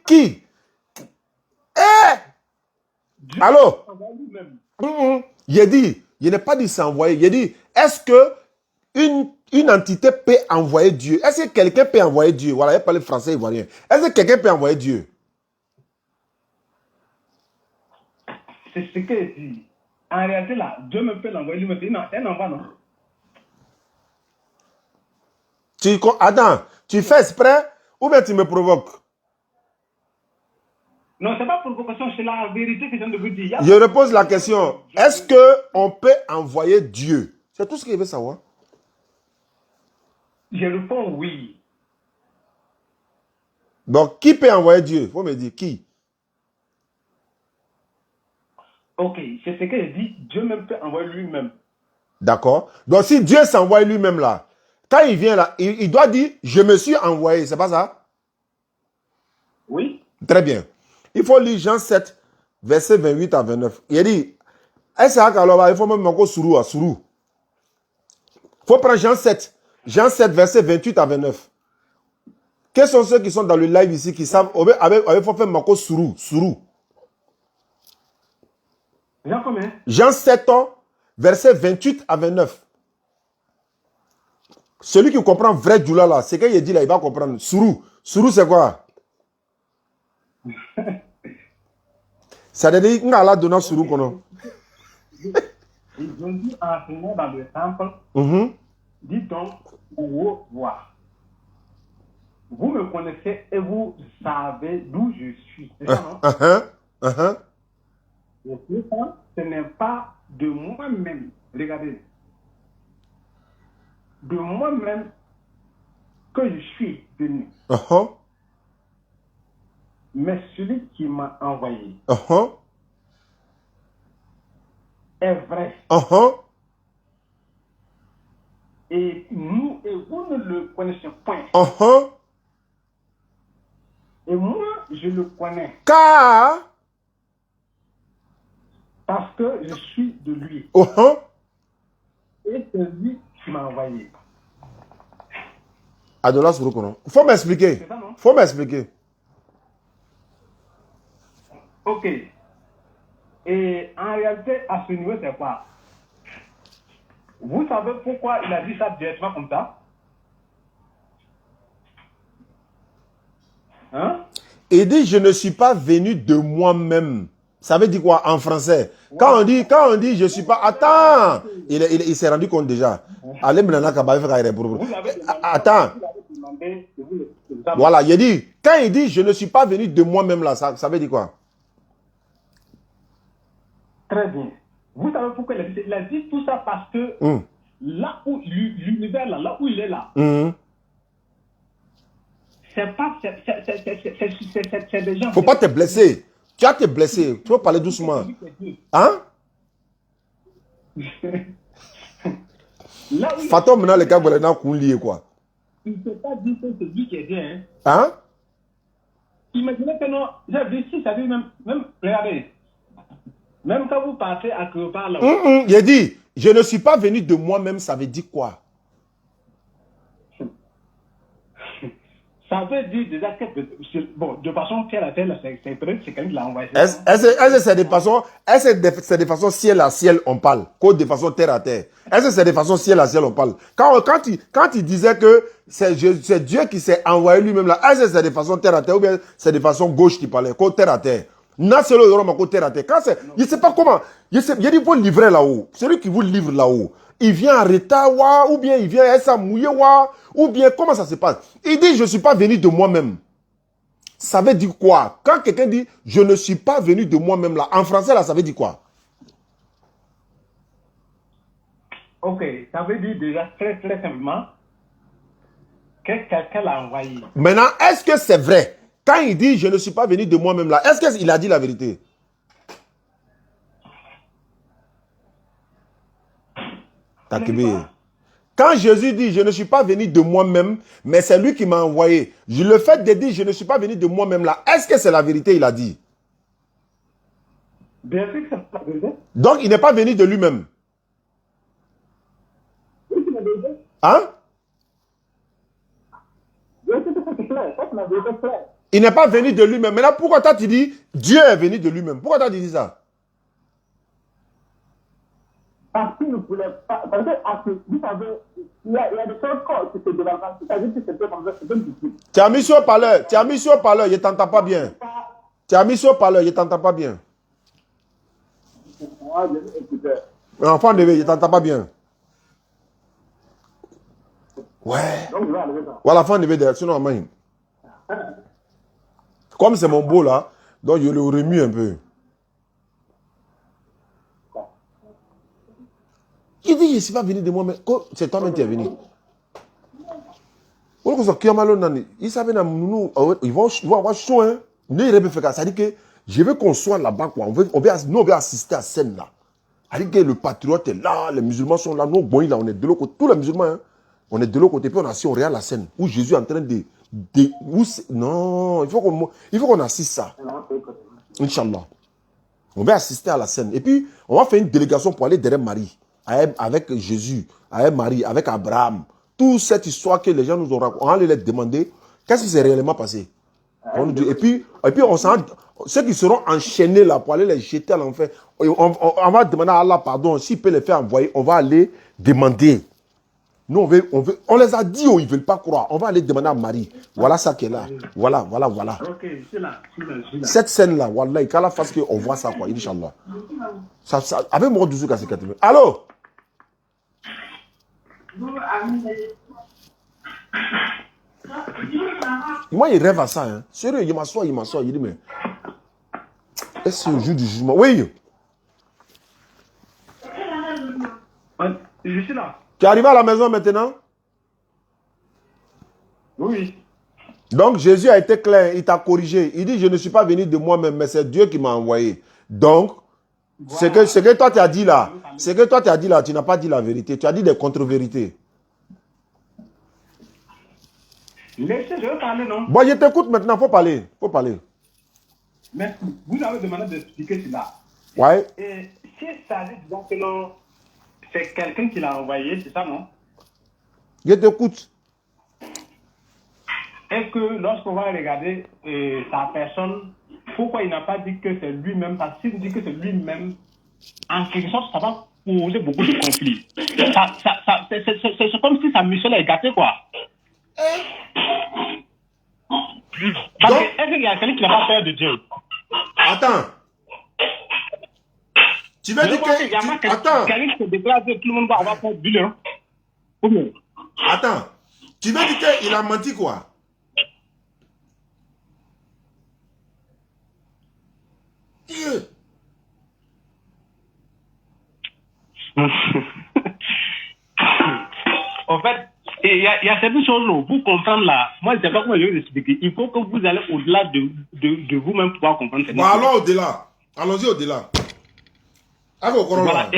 allô? peut envoyer lui-même. J'ai dit, je n'ai pas dit s'envoyer. J'ai dit, est-ce que une entité peut envoyer Dieu? Est-ce que quelqu'un peut envoyer Dieu? Voilà, il parle français ivoirien. Est-ce que quelqu'un peut envoyer Dieu? C'est ce que je dis. En réalité, là, Dieu me peut l'envoyer lui-même. C'est un envoi, non? Attends, tu fais exprès ou bien tu me provoques? Non, c'est pas provocation, c'est la vérité que je viens de vous dire. Je repose la question. Est-ce qu'on peut envoyer Dieu? C'est tout ce qu'il veut savoir. Je réponds oui. Donc, qui peut envoyer Dieu? Il faut me dire qui. Ok, c'est ce que je dis. Dieu même peut envoyer lui-même. D'accord? Donc, si Dieu s'envoie lui-même là, quand il vient là, il doit dire, je me suis envoyé. C'est pas ça? Oui. Très bien. Il faut lire Jean 7, verset 28 à 29. Il dit, il faut même encore sourou. Il faut prendre Jean 7, verset 28 à 29. Quels sont ceux qui sont dans le live ici qui savent, il faut faire encore sourou. Jean combien? Jean 7, verset 28 à 29. Celui qui comprend vrai Djoula là, c'est qu'il dit là, il va comprendre. Sourou, c'est quoi? Ça veut dire qu'il a donné sourou kono. Ils ont dit enseigner dans le temple. Dit donc, au voir. Vous me connaissez et vous savez d'où je suis. C'est ça, non? Et pourtant, ce n'est pas de moi-même. Regardez. De moi-même que je suis venu. Mais celui qui m'a envoyé est vrai. Et nous et vous ne le connaissez point. Et moi, je le connais. Car parce que je suis de lui. Et c'est lui qui m'a envoyé. Adolas Rukono. Faut m'expliquer. C'est ça, non? Faut m'expliquer. Ok. Et en réalité, à ce niveau, c'est quoi? Vous savez pourquoi il a dit ça directement comme ça? Hein? Il dit, je ne suis pas venu de moi-même. Ça veut dire quoi en français? Quand on dit, je ne suis pas... Attends! Il s'est rendu compte déjà. Allez, attends. Voilà, il dit, quand il dit, je ne suis pas venu de moi-même là, ça veut dire quoi? Très bien. Vous savez pourquoi il a dit tout ça? Parce que là où l'univers là où il est là, c'est pas, c'est des gens. Faut pas te blesser. Tu vas te blesser. Tu vas parler doucement. Hein? Fatou maintenant le cas où il est quoi? Il ne peut pas dire que c'est lui qui est bien. Hein? Imaginez que non, j'ai vu si ça dit même, regardez, même quand vous partez à Créopard là. Il a dit, je ne suis pas venu de moi-même, ça veut dire quoi? Ça veut dire déjà que, bon, de façon ciel à terre, c'est quand même qu'il l'a envoyé. Est-ce que c'est de façon ciel à ciel on parle, que de façon terre à terre? Est-ce que c'est de façon ciel à ciel on parle? Quand il disait que c'est Dieu qui s'est envoyé lui-même là, est-ce que c'est de façon terre à terre ou bien c'est de façon gauche qui parlait, que terre à terre? Non, c'est le terre à terre. Quand c'est, je ne sais pas comment, il dit vous livrer là-haut. Celui qui vous livre là-haut, il vient en retard, ou bien il vient à mouillé, ou bien comment ça se passe? Il dit, je ne suis pas venu de moi-même. Ça veut dire quoi? Quand quelqu'un dit, je ne suis pas venu de moi-même là, en français là, ça veut dire quoi? Ok, ça veut dire déjà très très simplement que quelqu'un l'a envoyé. Maintenant, est-ce que c'est vrai? Quand il dit, je ne suis pas venu de moi-même là, est-ce qu'il a dit la vérité? Quand Jésus dit, je ne suis pas venu de moi-même, mais c'est lui qui m'a envoyé. Le fait de dire, je ne suis pas venu de moi-même là, est-ce que c'est la vérité, il a dit? Bien sûr que c'est la vérité. Donc, il n'est pas venu de lui-même. Oui, c'est la vérité. Hein? Bien sûr que c'est clair. C'est la vérité claire. Il n'est pas venu de lui-même. Maintenant, pourquoi toi tu dis, Dieu est venu de lui-même? Pourquoi toi tu dis ça? Parce qu'il ne voulait pas. Parce que, vous savez, il y a des choses qui se développent. C'est-à-dire que c'était comme ça, c'était difficile. Tu as mis sur le parleur, je ne t'entends pas bien. Tu as mis sur le parleur, je ne t'entends pas bien. Enfant de bébé, je ne t'entends pas bien. Ouais. Voilà, enfant de bébé, sinon, comme c'est mon beau là, Donc, je le remue un peu. Il dit, je ne suis pas venu de moi, mais c'est toi-même qui es venu. Ils savent, ils vont avoir chaud, hein. Ça dit que je veux qu'on soit là-bas, quoi. Nous, on veut assister à la scène, là. Ça dit que le patriote est là, les musulmans sont là, nous, bon, là, on est de l'autre côté. Tous les musulmans, hein, on est de l'autre côté, puis on assis, on regarde la scène, où Jésus est en train de non, il faut qu'on assiste ça. Inch'Allah. On va assister à la scène. Et puis, on va faire une délégation pour aller derrière Marie, avec Jésus, avec Marie, avec Abraham. Toute cette histoire que les gens nous ont racontée, on va aller les demander, qu'est-ce qui s'est réellement passé? Et puis ceux qui seront enchaînés là pour aller les jeter à l'enfer, on va demander à Allah pardon, s'il peut les faire envoyer, on va aller demander. Nous, on les a dit, ils ne veulent pas croire. On va aller demander à Marie. Voilà ça qui est là. Voilà. Ok, je suis là. Cette scène-là, Wallah, qu'à la face qu'on voit ça, quoi, Inch'Allah. Avec mon douzou, c'est 4 minutes. Allô? Moi, il rêve à ça. Hein. Sérieux, il m'assoit. Il dit, mais est-ce que c'est le jour du jugement? Oui. Je suis là. Tu es arrivé à la maison maintenant? Oui. Donc, Jésus a été clair, il t'a corrigé. Il dit, je ne suis pas venu de moi-même, mais c'est Dieu qui m'a envoyé. Donc, voilà. ce que toi tu as dit là, tu n'as pas dit la vérité. Tu as dit des contre-vérités. Laissez, je veux parler, non? Bon, je t'écoute maintenant, faut parler. Merci. Vous avez demandé d'expliquer cela. Ouais. Et si ça dit que non, c'est quelqu'un qui l'a envoyé, c'est ça, non? Je t'écoute. Est-ce que lorsqu'on va regarder sa personne, pourquoi il n'a pas dit que c'est lui-même? Parce qu'il dit que c'est lui-même, en quelque sorte, ça va poser beaucoup de conflits. C'est comme si sa mission est gâtée, quoi. Parce que, est-ce qu'il y a quelqu'un qui n'a pas peur de Dieu? Attends. Tu veux dire que... Attends. Quelqu'un qui se déclare que tout le monde va avoir peur de Dieu. Attends. Tu veux dire qu'il a menti, quoi? En fait, il y a certaines choses pour comprendre là. Moi, je ne sais pas comment je vais vous expliquer. Il faut que vous allez au-delà de vous-même pour pouvoir comprendre. Bon, allons au-delà. Allons-y au-delà. Voilà.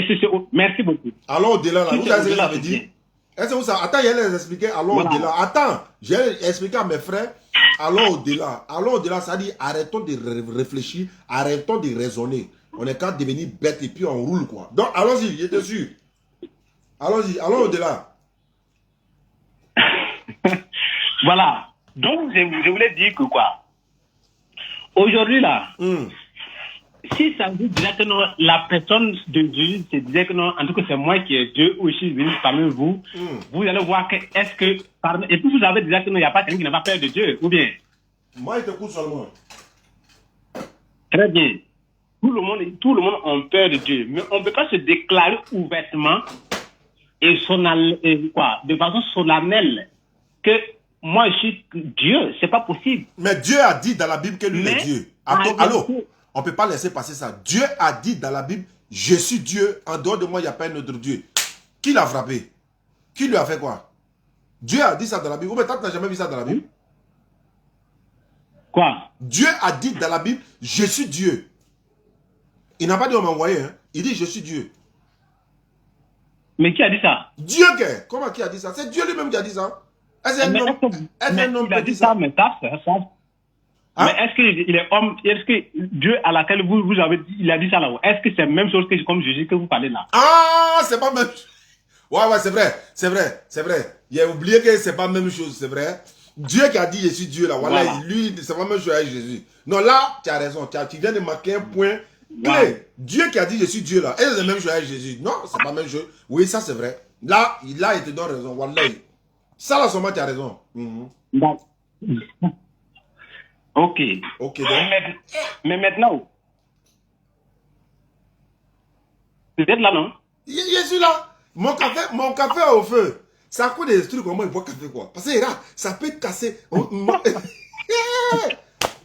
Merci beaucoup. Allons au-delà là. Vous savez ce que ça veut dire? Est-ce que vous savez? Attends, j'allais les expliquer. Allons au-delà. Attends, j'allais expliquer à mes frères. Allons au-delà. Allons au-delà, ça dit arrêtons de réfléchir, arrêtons de raisonner. On est qu'à devenir bête et puis on roule, quoi. Donc, allons-y, j'étais sûr. Allons-y, allons au-delà. Voilà. Donc, je voulais dire que quoi? Aujourd'hui, là, si ça vous disait que non, la personne de Jésus se disait que non, en tout cas, c'est moi qui est Dieu ou je suis venu parmi vous, vous allez voir que est-ce que... Et puis vous avez dit que non, il n'y a pas quelqu'un qui n'a pas peur de Dieu, ou bien? Moi, je t'écoute seulement. Très bien. Tout le monde a peur de Dieu, mais on ne peut pas se déclarer ouvertement et de façon solennelle que moi je suis Dieu. C'est pas possible. Mais Dieu a dit dans la Bible que lui est Dieu. Allô, on ne peut pas laisser passer ça. Dieu a dit dans la Bible, je suis Dieu, en dehors de moi, il n'y a pas un autre Dieu. Qui l'a frappé? Qui lui a fait quoi? Dieu a dit ça dans la Bible. Ou peut-être tu n'as jamais vu ça dans la Bible? Quoi? Dieu a dit dans la Bible, je suis Dieu. Il n'a pas dit on m'a envoyé, hein. Il dit je suis Dieu. Mais qui a dit ça? Dieu, comment qui a dit ça? C'est Dieu lui-même qui a dit ça. Est-ce qu'un homme il a dit ça, mais ça. Hein? Mais est-ce qu'il est homme? Est-ce que Dieu à laquelle vous avez dit, il a dit ça là-haut? Est-ce que c'est la même chose que comme Jésus que vous parlez là? Ah, c'est pas même. Ouais, c'est vrai. Il a oublié que c'est pas la même chose, c'est vrai. Dieu qui a dit je suis Dieu là, voilà. Lui, c'est pas la même chose avec Jésus. Non, là, tu as raison. Tu viens de marquer un point clé. Dieu qui a dit je suis Dieu là, et c'est la même chose avec Jésus. Non, c'est pas la même chose. Oui, ça c'est vrai. Là, il te donne raison. Voilà. Ça là, seulement tu as raison. Ok. Ok, donc. Mais maintenant, vous êtes là, non? Je suis là. Mon café est au feu. Ça coûte des trucs, comment il boit café, quoi. Parce que ça peut casser.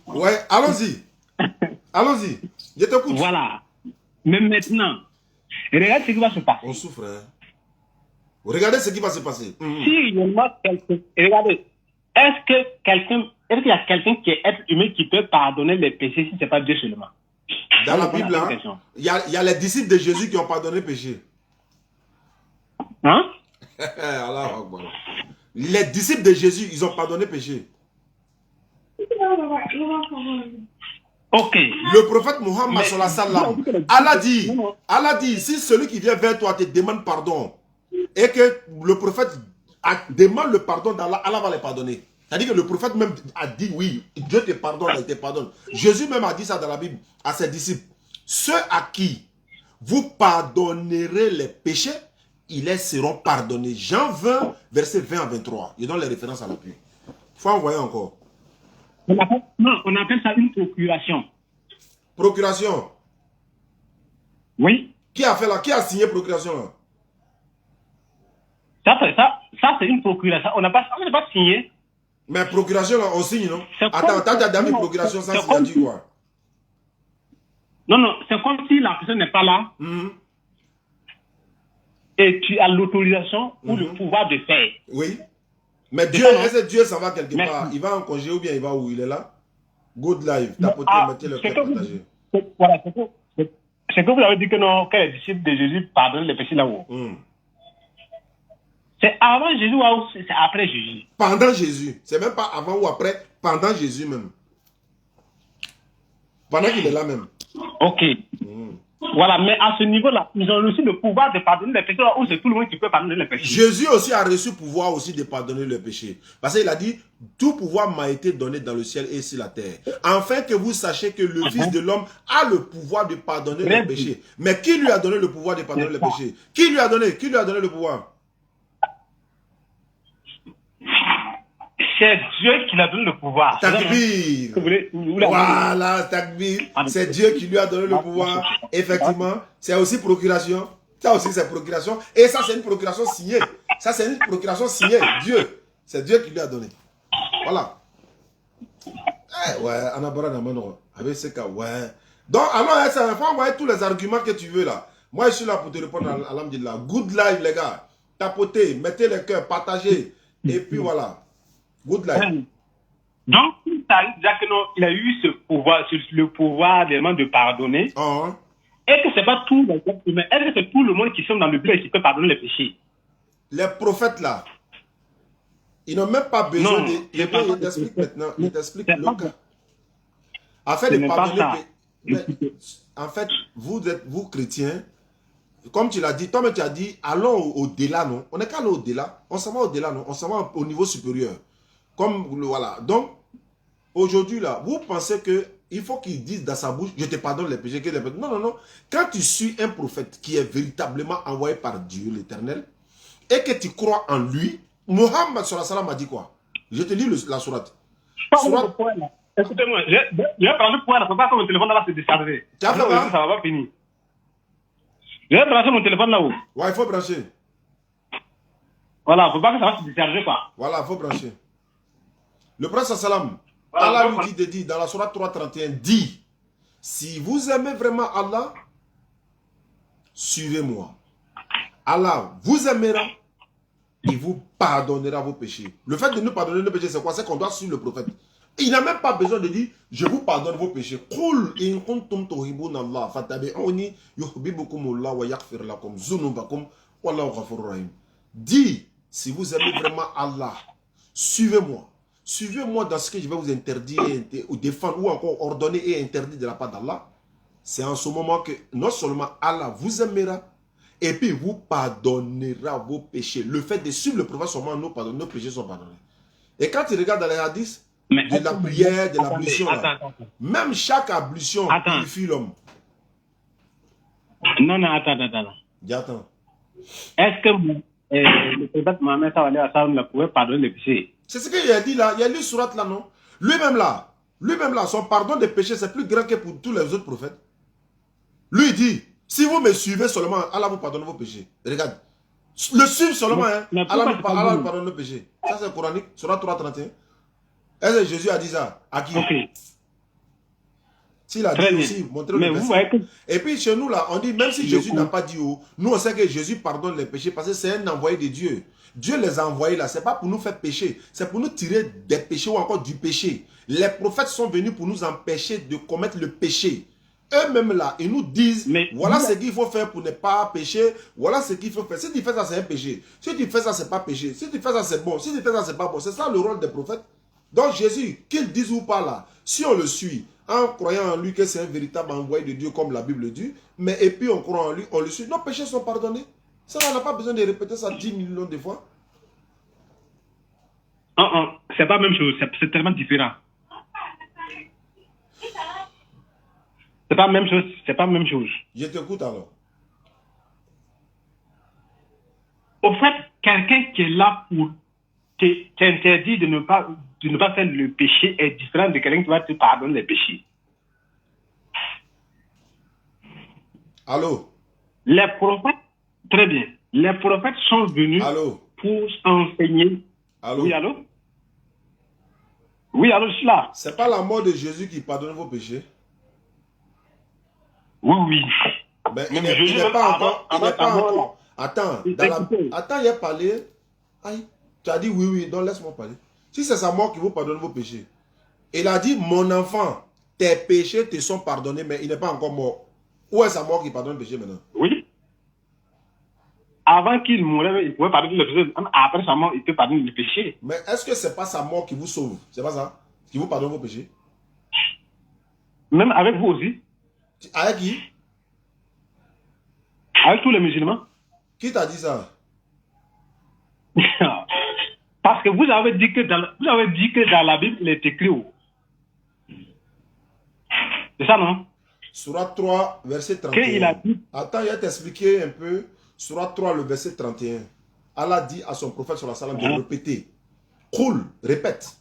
Ouais, allons-y. Allons-y, je t'écoute. Voilà. Mais maintenant, regarde ce qui va se passer. On souffre, hein. Regardez ce qui va se passer. Si il y a quelqu'un, regardez, est-ce qu'il y a quelqu'un qui est être humain qui peut pardonner les péchés si ce n'est pas Dieu seulement? Dans la Bible, hein, il y a les disciples de Jésus qui ont pardonné le péché. Hein? Alors, les disciples de Jésus, ils ont pardonné le péché. Ok. Le prophète Mohammed sallallahu Allah dit, si celui qui vient vers toi te demande pardon et que le prophète demande le pardon d'Allah, Allah va le pardonner. C'est-à-dire que le prophète même a dit oui, Dieu te pardonne, il te pardonne. Jésus même a dit ça dans la Bible à ses disciples. Ceux à qui vous pardonnerez les péchés, ils les seront pardonnés. Jean 20, verset 20 à 23. Il donne les références à l'appui. Il faut envoyer encore. On appelle ça une procuration. Procuration. Oui. Qui a fait là? Qui a signé procuration là? Ça c'est une procuration. On n'a pas signé. Mais procuration là, on signe, non? Attends, t'as déjà mis procuration sans signature quoi? Non, c'est comme si la personne n'est pas là. Et tu as l'autorisation ou le pouvoir de faire. Oui. Mais Dieu, est-ce que Dieu s'en va quelque part? Il va en congé ou bien il va où? Il est là? Good life. Tapotez, mettez le cœur partagé. Voilà, c'est que vous avez dit que non, que les disciples de Jésus pardonnent les péchés là-haut. C'est avant Jésus ou c'est après Jésus? Pendant Jésus. C'est même pas avant ou après, pendant Jésus même. Pendant qu'il est là même. Ok. Voilà, mais à ce niveau-là, ils ont aussi le pouvoir de pardonner les péchés, où c'est tout le monde qui peut pardonner les péchés. Jésus aussi a reçu le pouvoir aussi de pardonner les péchés. Parce qu'il a dit, tout pouvoir m'a été donné dans le ciel et sur la terre. Afin que vous sachiez que le Fils de l'homme a le pouvoir de pardonner les péchés. Mais qui lui a donné le pouvoir de pardonner les péchés? Qui lui a donné le pouvoir? C'est Dieu qui lui a donné le pouvoir. Takbir. Voilà, takbir. C'est Dieu qui lui a donné le pouvoir. Effectivement, c'est aussi procuration. Ça aussi, c'est procuration. Et ça, c'est une procuration signée. Ça, c'est une procuration signée. Dieu. C'est Dieu qui lui a donné. Voilà. Ouais, Anabara Namano. Avec ce cas, ouais. Donc, alors, ça va envoyer tous les arguments que tu veux là. Moi, je suis là pour te répondre à Alhamdulillah. Good life, les gars. Tapotez, mettez les cœurs, partagez. Et puis voilà. Good life. Donc, il a eu ce pouvoir, le pouvoir vraiment de pardonner. Et que ce n'est pas tout le monde, mais est-ce que c'est tout le monde qui sont dans le but et qui peut pardonner les péchés? Les prophètes là, ils n'ont même pas besoin de. Il t'explique maintenant. Il t'explique le cas. En fait, de pardonner. En fait, vous chrétiens, comme tu l'as dit, toi-même tu as dit, allons au-delà, non? On n'est qu'à aller au-delà. On s'en va au-delà, non? On s'en va au niveau supérieur. Comme, voilà. Donc, aujourd'hui, là, vous pensez que il faut qu'il dise dans sa bouche, je te pardonne les péchés. Non, non, non. Quand tu suis un prophète qui est véritablement envoyé par Dieu, l'Éternel, et que tu crois en lui, Mohammed sallallahu a dit quoi? Je te lis la sourate. Écoutez-moi, je vais prendre le point, il ne faut pas que mon téléphone va se décharger. Tu as fait quoi? Ça va pas finir. Je vais brancher mon téléphone là-haut. Ouais, il faut brancher. Voilà, il ne faut pas que ça va se décharger, quoi. Voilà, il faut brancher. Le prophète sallam, Allah lui dit dans la sourate 3:31, dit, si vous aimez vraiment Allah, suivez-moi. Allah vous aimera et vous pardonnera vos péchés. Le fait de nous pardonner nos péchés, c'est quoi? C'est qu'on doit suivre le prophète. Il n'a même pas besoin de dire, je vous pardonne vos péchés. Qul in kuntum tuhibbuna Allah fattabi'uni yuhibbukumullah wa yaghfir lakum dhunubakum wallahu ghafurur rahim. Dis, si vous aimez vraiment Allah, suivez-moi. Suivez-moi dans ce que je vais vous interdire ou défendre ou encore ordonner et interdire de la part d'Allah. C'est en ce moment que non seulement Allah vous aimera et puis vous pardonnera vos péchés. Le fait de suivre le prophète seulement nos péchés sont pardonnés. Et quand tu regardes dans les hadiths, de la prière, de l'ablution, même chaque ablution purifie l'homme. Non, attends. J'attends. Est-ce que le prophète Mohammed ne pouvait pardonner les péchés? C'est ce qu'il a dit là. Il y a lu surat là, non? Lui-même là, son pardon des péchés, c'est plus grand que pour tous les autres prophètes. Lui, il dit, si vous me suivez seulement, Allah vous pardonne vos péchés. Regarde. Le suivre seulement, hein, Allah vous pardonne nos péchés. Ça, c'est coranique, surat 3:31. Est-ce que Jésus a dit ça? À qui? S'il a Très dit bien. aussi, montrez Mais le vous verset. voyez que Et puis chez nous là, on dit même si le Jésus n'a coup, pas dit où, nous on sait que Jésus pardonne les péchés parce que c'est un envoyé de Dieu. Dieu les a envoyés là, c'est pas pour nous faire pécher, c'est pour nous tirer des péchés ou encore du péché. Les prophètes sont venus pour nous empêcher de commettre le péché. Eux-mêmes là, ils nous disent, mais voilà ce qu'il faut faire pour ne pas pécher, voilà ce qu'il faut faire. Si tu fais ça, c'est un péché. Si tu fais ça, c'est pas péché. Si tu fais ça, c'est bon. Si tu fais ça, c'est pas bon. C'est ça le rôle des prophètes. Donc Jésus, qu'il dise ou pas là, si on le suit, en croyant en lui que c'est un véritable envoyé de Dieu comme la Bible dit, mais et puis on croit en lui, on le suit, nos péchés sont pardonnés. Ça, on n'a pas besoin de répéter ça 10 millions de fois. c'est pas la même chose, c'est tellement différent. C'est pas la même chose, c'est pas la même chose. Je t'écoute alors. Au fait, quelqu'un qui est là pour t'interdire de ne pas faire le péché est différent de quelqu'un qui va te pardonner les péchés. Allô? Les prophètes, très bien, les prophètes sont venus Allô? pour enseigner. Allô? Oui, allô? Oui, allô, je suis là. C'est pas la mort de Jésus qui pardonne vos péchés. Oui, oui. Mais Même il Jésus, n'est même pas encore. Il avant n'est sa pas mort, encore. Attends, attends, il a parlé. Aïe, tu as dit oui, oui, donc laisse-moi parler. Si c'est sa mort qui vous pardonne vos péchés, il a dit, mon enfant, tes péchés te sont pardonnés, mais il n'est pas encore mort. Où est sa mort qui pardonne le péché maintenant? Oui. Avant qu'il mourrait, il pouvait pardonner le péché. Après sa mort, il peut pardonner le péché. Mais est-ce que c'est pas sa mort qui vous sauve? C'est pas ça? Qui vous pardonne vos péchés? Même avec vous aussi. Avec qui? Avec tous les musulmans. Qui t'a dit ça? Parce que vous avez dit que dans la Bible, il est écrit où? C'est ça, non? Surat 3, verset 31. Il a dit... Attends, il va t'expliquer un peu. Surat 3, le verset 31. Allah dit à son prophète sallallahu alayhi wa sallam de répéter. Cool, répète.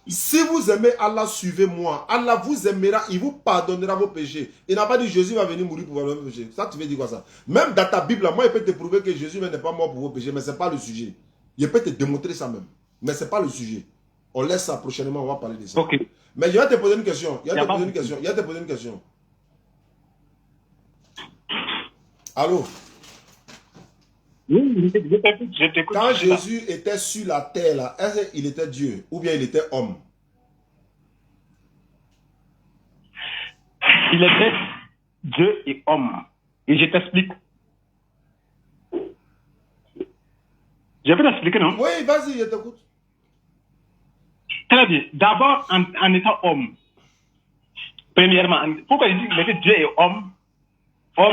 Si vous aimez Allah, suivez-moi. Allah vous aimera, il vous pardonnera vos péchés. Il n'a pas dit Jésus va venir mourir pour pardonner vos péchés. Ça, tu veux dire quoi ça? Même dans ta Bible, moi, il peut te prouver que Jésus n'est pas mort pour vos péchés, mais ce n'est pas le sujet. Il peut te démontrer ça même. Mais ce n'est pas le sujet. On laisse ça prochainement, on va parler de ça. Ok. Mais je vais te poser une question. Je vais te poser une question. Allô? Oui, je t'écoute. Quand Jésus était sur la terre, là, est-ce qu'il était Dieu ou bien il était homme? Il était Dieu et homme. Et je t'explique. Je peux t'expliquer, non? Oui, vas-y, je t'écoute. Très bien. D'abord, en étant homme. Premièrement, pourquoi je dis qu'il était Dieu et homme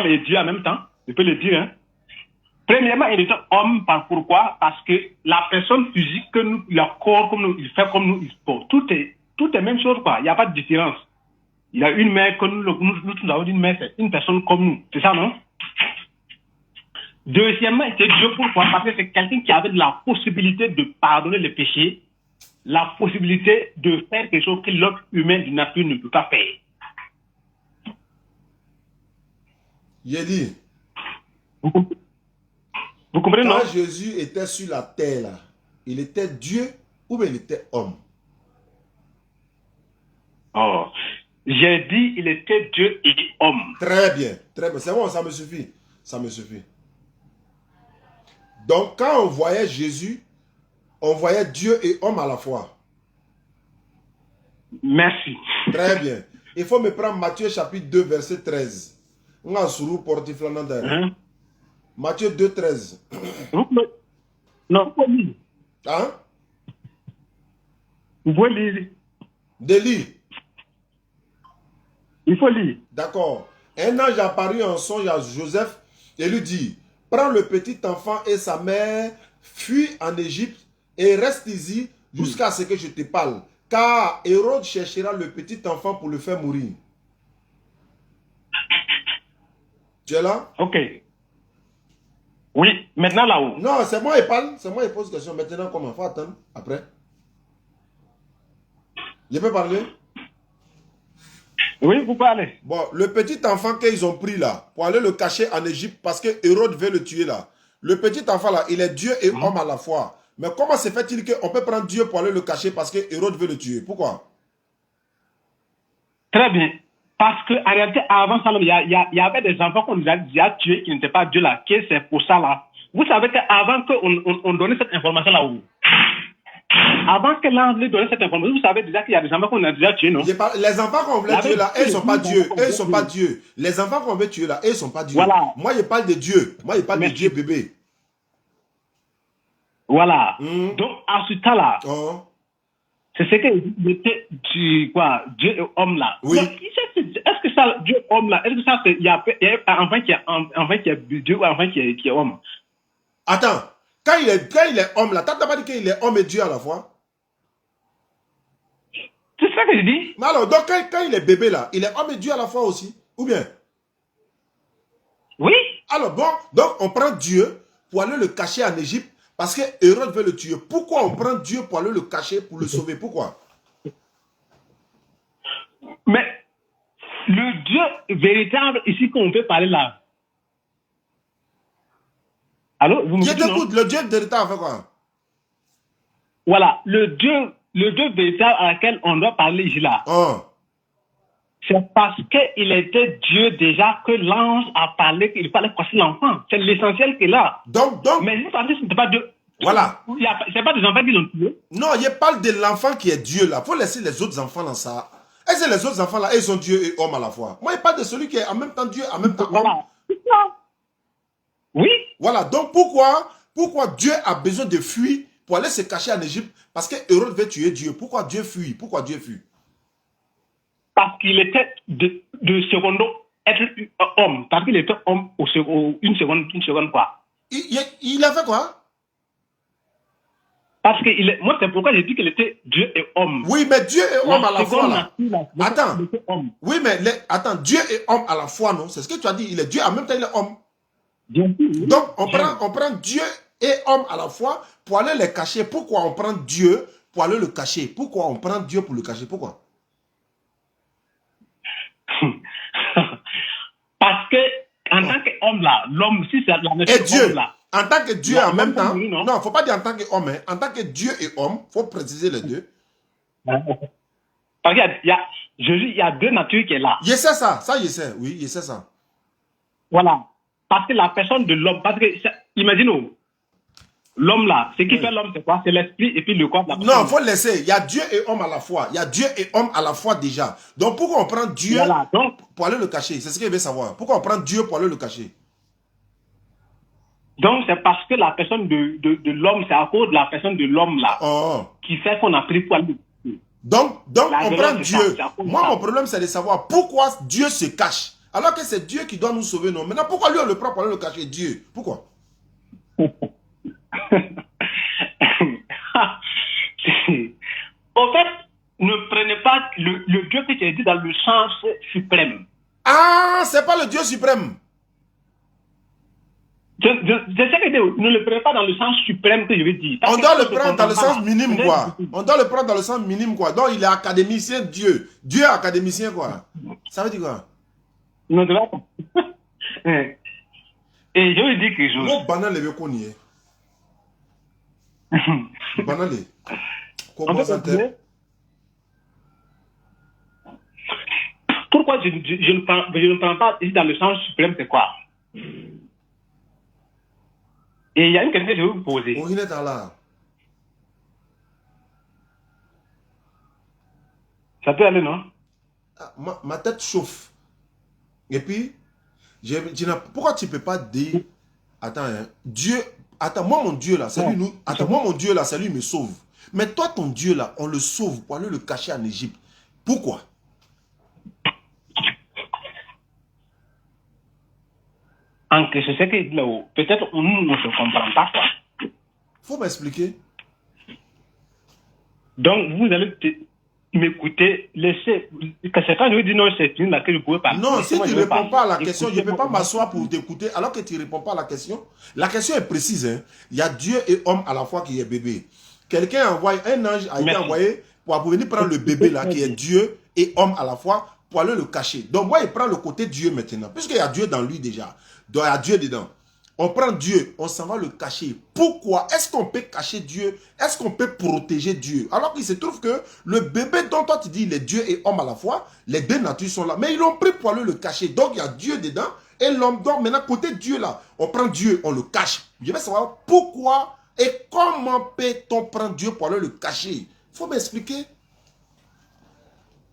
et Dieu en même temps? Je peux le dire, hein? Premièrement, il était homme. Pourquoi? Parce que la personne physique que nous, le corps comme nous, il fait comme nous, il porte. Tout est même chose, quoi. Il n'y a pas de différence. Il a une mère comme nous avons une mère, c'est une personne comme nous. C'est ça, non? Deuxièmement, il était Dieu. Pourquoi? Parce que c'est quelqu'un qui avait la possibilité de pardonner les péchés, la possibilité de faire quelque chose que l'autre humain de nature ne peut pas faire. J'ai dit. Vous comprenez, non? Quand Jésus était sur la terre, là, il était Dieu ou bien il était homme? Oh. J'ai dit il était Dieu et homme. Très bien, très bien. C'est bon, ça me suffit. Ça me suffit. Donc, quand on voyait Jésus, on voyait Dieu et homme à la fois. Merci. Très bien. Il faut me prendre Matthieu chapitre 2, verset 13. Matthieu 2, 13. Non, vous pouvez lire. Hein? Vous pouvez lire. De lire. Il faut lire. D'accord. Un ange apparut en songe à Joseph et lui dit, prends le petit enfant et sa mère, fuis en Égypte et reste ici jusqu'à ce que je te parle. Car Hérode cherchera le petit enfant pour le faire mourir. Tu es là? Ok. Oui, maintenant là-haut. Non, c'est moi qui parle. C'est moi qui pose question. Maintenant, comment? Il faut attendre. Après. Je peux parler? Oui, vous parlez. Bon, le petit enfant qu'ils ont pris là, pour aller le cacher en Égypte, parce que Hérode veut le tuer là. Le petit enfant là, il est Dieu et homme à la fois. Mais comment se fait-il qu'on peut prendre Dieu pour aller le cacher parce que Hérode veut le tuer? Pourquoi? Très bien. Parce que en réalité, avant ça, il y avait des enfants qu'on nous a déjà tués qui n'étaient pas Dieu là, que c'est pour ça là. Vous savez qu'avant qu'on donnait cette information là où avant que l'ange lui donnait cette information, vous savez déjà qu'il y a des enfants qu'on a déjà tués, non? Les enfants qu'on voulait tuer là, eux, ils sont pas Dieu. Eux, ils sont pas Dieu. Les enfants qu'on veut tuer là, eux, ils sont pas Dieu. Voilà. Moi, je parle de Dieu. Moi, je parle de Dieu bébé. Voilà. Donc, à ce temps-là, c'est ce que était quoi, Dieu et homme là. Oui. Est-ce que ça, Dieu et homme là, est-ce que ça, il y a un enfant qui est Dieu ou un enfant qui est homme? Attends. Quand il est homme là, t'as pas dit qu'il est homme et Dieu à la fois? C'est ça que je dis. Mais alors, donc quand il est bébé là, il est homme et Dieu à la fois aussi? Ou bien? Oui. Alors bon, donc on prend Dieu pour aller le cacher en Égypte parce que Hérode veut le tuer. Pourquoi on prend Dieu pour aller le cacher, pour le sauver? Pourquoi? Mais le Dieu véritable ici qu'on peut parler là. Allô, vous me Je dites, t'écoute, le Dieu véritable fait quoi? Voilà, le Dieu véritable à laquelle on doit parler ici là. C'est parce qu'il était Dieu déjà que l'ange a parlé, qu'il fallait casser l'enfant. C'est l'essentiel qu'il a. Donc. Mais vous savez, ce n'était pas Dieu. Voilà. C'est pas des enfants qui l'ont tué. Non, je parle de l'enfant qui est Dieu là. Il faut laisser les autres enfants dans ça. Est-ce que les autres enfants là, ils sont Dieu et homme à la fois? Moi, je parle de celui qui est en même temps Dieu, en même temps homme. Oui. Voilà, donc pourquoi Dieu a besoin de fuir pour aller se cacher en Égypte? Parce que Hérode veut tuer Dieu. Pourquoi Dieu fuit? Pourquoi Dieu fuit? Parce qu'il était de secondo être homme. Parce qu'il était homme une seconde quoi. Il a fait quoi? Parce que moi, c'est pourquoi j'ai dit qu'il était Dieu et homme. Oui, mais Dieu et homme à la fois là. Attends. Oui, mais attends, Dieu et homme à la fois, non? C'est ce que tu as dit. Il est Dieu, en même temps il est homme. Donc, on prend Dieu et homme à la fois pour aller les cacher. Pourquoi on prend Dieu pour aller le cacher? Pourquoi on prend Dieu pour le cacher? Pourquoi? Parce que, en tant qu'homme là, l'homme, si c'est la et Dieu, là, en tant que Dieu en même temps, non, il ne faut pas dire en tant qu'homme, hein. En tant que Dieu et homme, il faut préciser les deux. Parce qu'il y a deux natures qui est là. Je sais ça, je sais, oui, je sais ça. Voilà. Parce que la personne de l'homme, parce que, imaginez, l'homme là, ce qui fait l'homme, c'est quoi? C'est l'esprit et puis le corps de la personne. Non, il faut laisser. Il y a Dieu et homme à la fois. Il y a Dieu et homme à la fois déjà. Donc pourquoi on prend Dieu pour aller le cacher? C'est ce qu'il veut savoir. Pourquoi on prend Dieu pour aller le cacher? Donc c'est parce que la personne de l'homme, c'est à cause de la personne de l'homme là qui fait qu'on a pris pour aller. Donc on prend Dieu. Moi, mon problème, c'est de savoir pourquoi Dieu se cache. Alors que c'est Dieu qui doit nous sauver, non? Maintenant, pourquoi lui on le prend pour aller le cacher? Dieu. Pourquoi? En fait, ne prenez pas le Dieu que tu as dit dans le sens suprême. Ah, c'est pas le Dieu suprême. Je sais que ne le prenez pas dans le sens suprême que je veux dire. On doit le prendre dans le sens minime, quoi. On doit le prendre dans le sens minime, quoi. Donc, il est académicien, Dieu. Dieu est académicien, quoi. Ça veut dire quoi? Non, de là. Et je veux dire quelque chose. Moi, banal, le qu'on y est. Banal. Pourquoi je ne prends pas ici dans le sens suprême, c'est quoi? Et il y a une question que je vais vous poser. On est dans là. Ça peut aller, non? Ma tête chauffe. Et puis, pourquoi tu ne peux pas dire, attends, hein, Dieu, attends, moi mon Dieu là, c'est lui nous, attends, moi mon Dieu là, c'est lui me sauve. Mais toi ton Dieu là, on le sauve pour aller le cacher en Égypte. Pourquoi? En que je sais que peut-être nous ne se comprend pas quoi. Faut m'expliquer. Donc vous allez m'écouter, laisser. C'est quand je vous dis non, c'est une laquelle je pouvais parler. Non, si tu ne réponds pas à la question, je ne peux pas m'asseoir pour t'écouter alors que tu ne réponds pas à la question. La question est précise. Hein. Il y a Dieu et homme à la fois qui est bébé. Quelqu'un a envoyé, un ange a été envoyé pour venir prendre le bébé là qui est Dieu et homme à la fois pour aller le cacher. Donc moi, il prend le côté Dieu maintenant. Puisqu'il y a Dieu dans lui déjà. Donc il y a Dieu dedans. On prend Dieu, on s'en va le cacher. Pourquoi? Est-ce qu'on peut cacher Dieu? Est-ce qu'on peut protéger Dieu? Alors qu'il se trouve que le bébé dont toi tu dis il est Dieu et homme à la fois, les deux natures sont là. Mais ils l'ont pris pour aller le cacher. Donc il y a Dieu dedans et l'homme. Donc maintenant côté Dieu là, on prend Dieu, on le cache. Je vais savoir pourquoi et comment peut-on prendre Dieu pour aller le cacher? Il faut m'expliquer.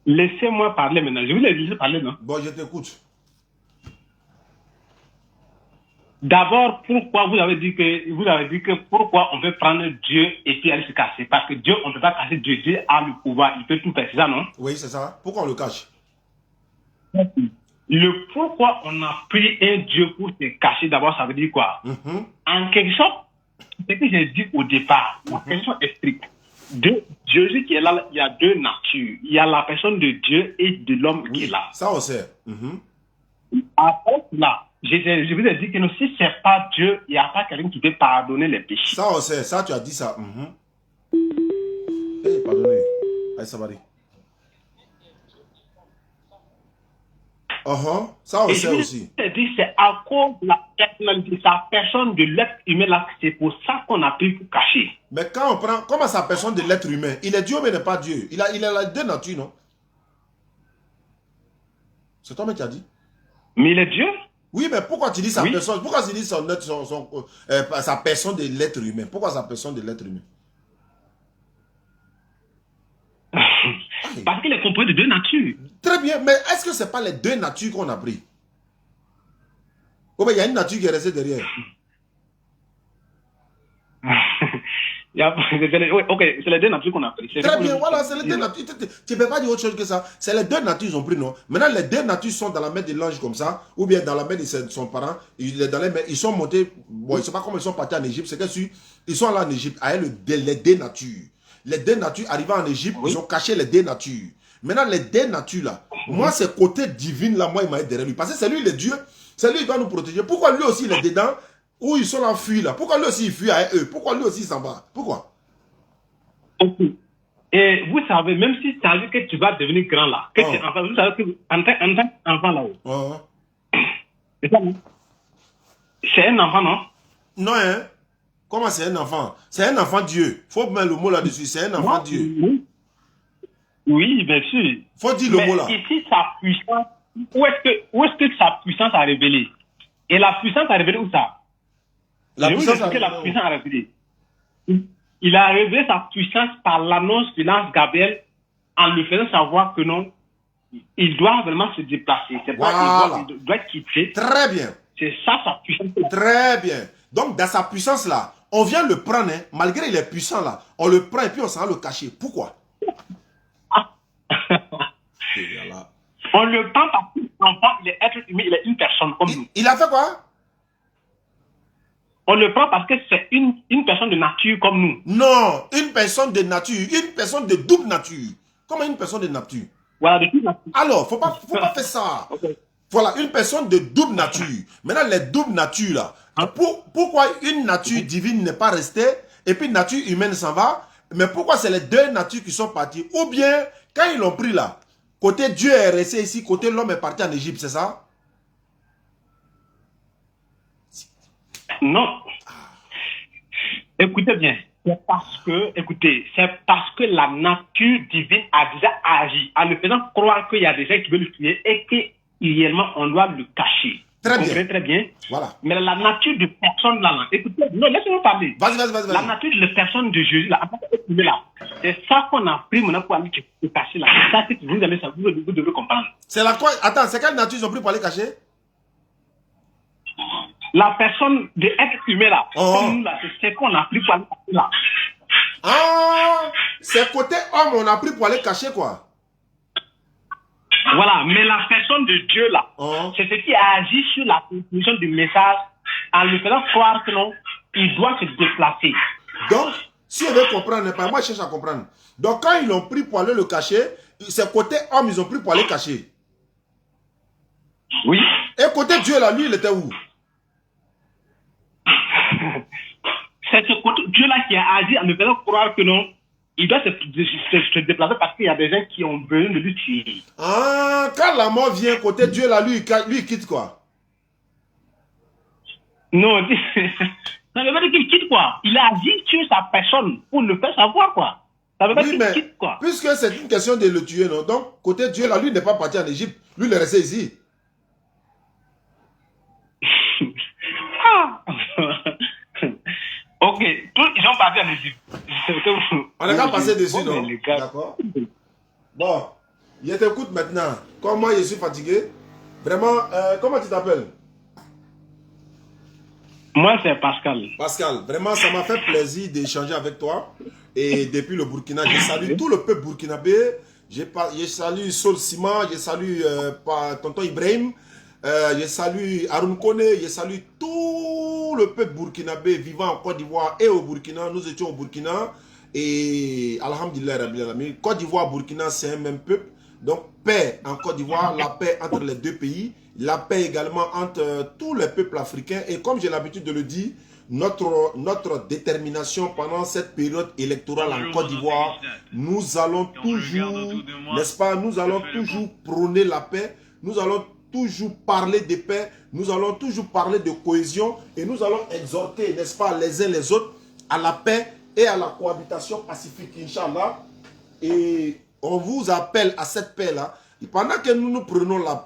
Laissez-moi parler maintenant. Je vous ai déjà parlé, non? Bon, je t'écoute. D'abord, pourquoi vous avez dit que pourquoi on veut prendre Dieu et puis aller se cacher? Parce que Dieu, on ne peut pas cacher Dieu. Dieu a le pouvoir, il peut tout faire, c'est ça, non? Oui, c'est ça. Pourquoi on le cache? Le pourquoi on a pris un Dieu pour se cacher, d'abord, ça veut dire quoi? En quelque sorte, ce que j'ai dit au départ, la question est stricte. Jésus qui est là, il y a deux natures. Il y a la personne de Dieu et de l'homme qui est là. Ça on sait. Après cela, je vous ai dit que non, si ce n'est pas Dieu, il n'y a pas quelqu'un qui peut pardonner les péchés. Ça on sait. Ça tu as dit ça. Pardonnez. Allez, ça va aller. Ça on sait aussi. Je dit c'est à cause de la personnalité, sa personne de l'être humain là, c'est pour ça qu'on a pris pour cacher. Mais quand on prend, comment sa personne de l'être humain, il est Dieu mais il n'est pas Dieu. Il a les deux natures, non? C'est toi qui as dit. Mais il est Dieu? Oui, mais pourquoi tu dis sa personne? Pourquoi tu dis sa personne de l'être humain? Pourquoi sa personne de l'être humain? Parce qu'il est composé de deux natures. Très bien, mais est-ce que ce n'est pas les deux natures qu'on a pris? Oh, mais il y a une nature qui est restée derrière. Ok, c'est les deux natures qu'on a pris. Très bien, voilà, c'est les deux natures. Tu ne peux pas dire autre chose que ça. C'est les deux natures qu'ils ont pris, non? Maintenant, les deux natures sont dans la main de l'ange comme ça, ou bien dans la main de son parent. Ils sont montés, bon, je ne sais pas comment ils sont partis en Égypte, c'est que ils sont là en Égypte avec les deux natures. Les deux natures arrivant en Égypte, ils ont caché les deux natures. Maintenant, les deux natures là, moi, c'est côté divin là, moi, il m'a aidé derrière lui. Parce que c'est lui le Dieu, c'est lui qui doit nous protéger. Pourquoi lui aussi il est dedans, ou ils sont là fuis là? Pourquoi lui aussi il fuit avec eux? Pourquoi lui aussi il s'en va? Pourquoi? Ok. Et vous savez, même si tu as vu que tu vas devenir grand là, que tu, enfin, vous savez que en tant qu'enfant là-haut, c'est un enfant, non? Non, hein? Comment c'est un enfant? C'est un enfant Dieu. Il faut mettre le mot là-dessus. C'est un enfant Dieu. Oui, bien sûr. Faut dire le mot là. Ici, sa puissance, où est-ce que sa puissance a révélé? Et la puissance a révélé où ça? La puissance a révélé. Il a révélé sa puissance par l'annonce de l'ange Gabriel en lui faisant savoir que non, il doit vraiment se déplacer. C'est voilà. Il doit quitter. Très bien. C'est ça sa puissance. Très bien. Donc, dans sa puissance là, on vient le prendre, hein, malgré il est puissant là. On le prend et puis on s'en va le cacher. Pourquoi? On le prend parce que l'enfant, il est être humain, il est une personne comme nous. Il a fait quoi? On le prend parce que c'est une personne de nature comme nous. Non, une personne de nature, une personne de double nature. Comment une personne de nature? Voilà, de toute nature. Alors, faut pas faire ça. Okay. Voilà, une personne de double nature. Maintenant, les doubles natures là. Pourquoi une nature divine n'est pas restée et puis une nature humaine s'en va? Mais pourquoi c'est les deux natures qui sont parties? Ou bien, quand ils l'ont pris là, côté Dieu est resté ici, côté l'homme est parti en Égypte, c'est ça? Non. Écoutez bien. C'est parce que la nature divine a déjà agi en lui faisant croire qu'il y a des gens qui veulent le tuer et que réellement on doit le cacher. Très bien. Très bien. Voilà. Mais la nature de personne là, écoutez, non, laissez-moi parler. Vas-y. La nature de personne de Jésus là, c'est ça qu'on a pris maintenant pour aller se cacher là. C'est ça que vous devez comprendre. C'est la quoi? Attends, c'est quelle nature ils ont pris pour aller cacher? La personne de être humain là, comme nous là, c'est ce qu'on a pris pour aller cacher là. Ah, c'est côté homme on a pris pour aller cacher quoi? Voilà, mais la personne de Dieu là, c'est ce qui a agi sur la conclusion du message en lui faisant croire que non, il doit se déplacer. Donc, si on veut comprendre, moi je cherche à comprendre. Donc quand ils l'ont pris pour aller le cacher, c'est côté homme ils ont pris pour aller cacher. Oui. Et côté Dieu là, lui il était où? C'est ce côté Dieu là qui a agi en lui faisant croire que non, il doit se déplacer parce qu'il y a des gens qui ont besoin de lui tuer. Ah, quand la mort vient, côté Dieu là, lui il quitte quoi? Non, ça veut pas dire qu'il quitte, quoi. Il a dit tuer sa personne pour le faire savoir, quoi. Ça veut pas dire Oui, qu'il mais quitte, quoi. puisque c'est une question de le tuer, non? Donc, côté Dieu, là, lui n'est pas parti en Égypte. Lui, il est resté ici. Ah. Ok, tous ils sont partis en Égypte. On n'a qu'à passer dessus, Bon, non? mais les gars, D'accord. Bon, je t'écoute maintenant. Comme moi, je suis fatigué. Vraiment, comment tu t'appelles? moi, c'est Pascal. Pascal, vraiment, ça m'a fait plaisir d'échanger avec toi. Et depuis le Burkina, je salue tout le peuple burkinabé. Je salue Sol Sima, je salue Tonton Ibrahim, je salue Haroun Kone, je salue tout le peuple burkinabé vivant en Côte d'Ivoire et au Burkina. Nous étions au Burkina. Et Alhamdulillah, Rabbil Alamin, Côte d'Ivoire, Burkina, c'est un même peuple. Donc, paix en Côte d'Ivoire, la paix entre les deux pays, la paix également entre tous les peuples africains. Et comme j'ai l'habitude de le dire, notre détermination pendant cette période électorale en Côte d'Ivoire, nous allons toujours, n'est-ce pas, nous allons toujours prôner la paix, nous allons toujours parler de paix, nous allons toujours parler de cohésion et nous allons exhorter, n'est-ce pas, les uns les autres à la paix et à la cohabitation pacifique, Inch'Allah. Et on vous appelle à cette paix-là. Pendant que nous prônons la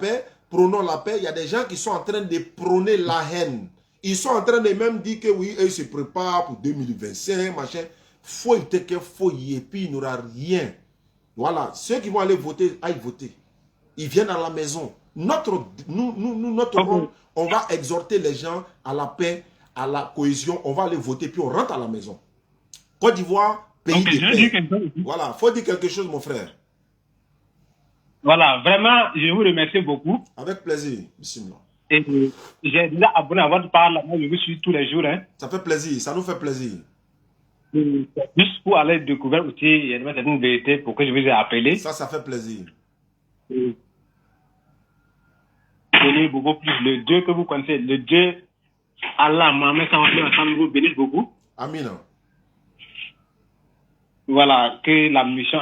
paix, il y a des gens qui sont en train de prôner la haine. Ils sont en train de même dire que oui, ils se préparent pour 2025, machin. Faut y être, faut y, et puis il n'y aura rien. Voilà, ceux qui vont aller voter, aillent voter. Ils viennent à la maison. Notre rôle, on va exhorter les gens à la paix, à la cohésion. On va aller voter, puis on rentre à la maison. Côte d'Ivoire, pays de paix. Voilà, faut dire quelque chose, mon frère. Voilà, vraiment, je vous remercie beaucoup. Avec plaisir, bismillah. Et j'ai déjà abonné à votre page, moi je vous suis tous les jours. Hein. Ça fait plaisir, ça nous fait plaisir. Juste pour aller découvrir aussi, il y a une vérité pour que je vous ai appelé. Ça fait plaisir. Bénir beaucoup plus le Dieu que vous connaissez, le Dieu Allah, Mohamed, ensemble vous bénisse beaucoup. Amin. Voilà, que la mission.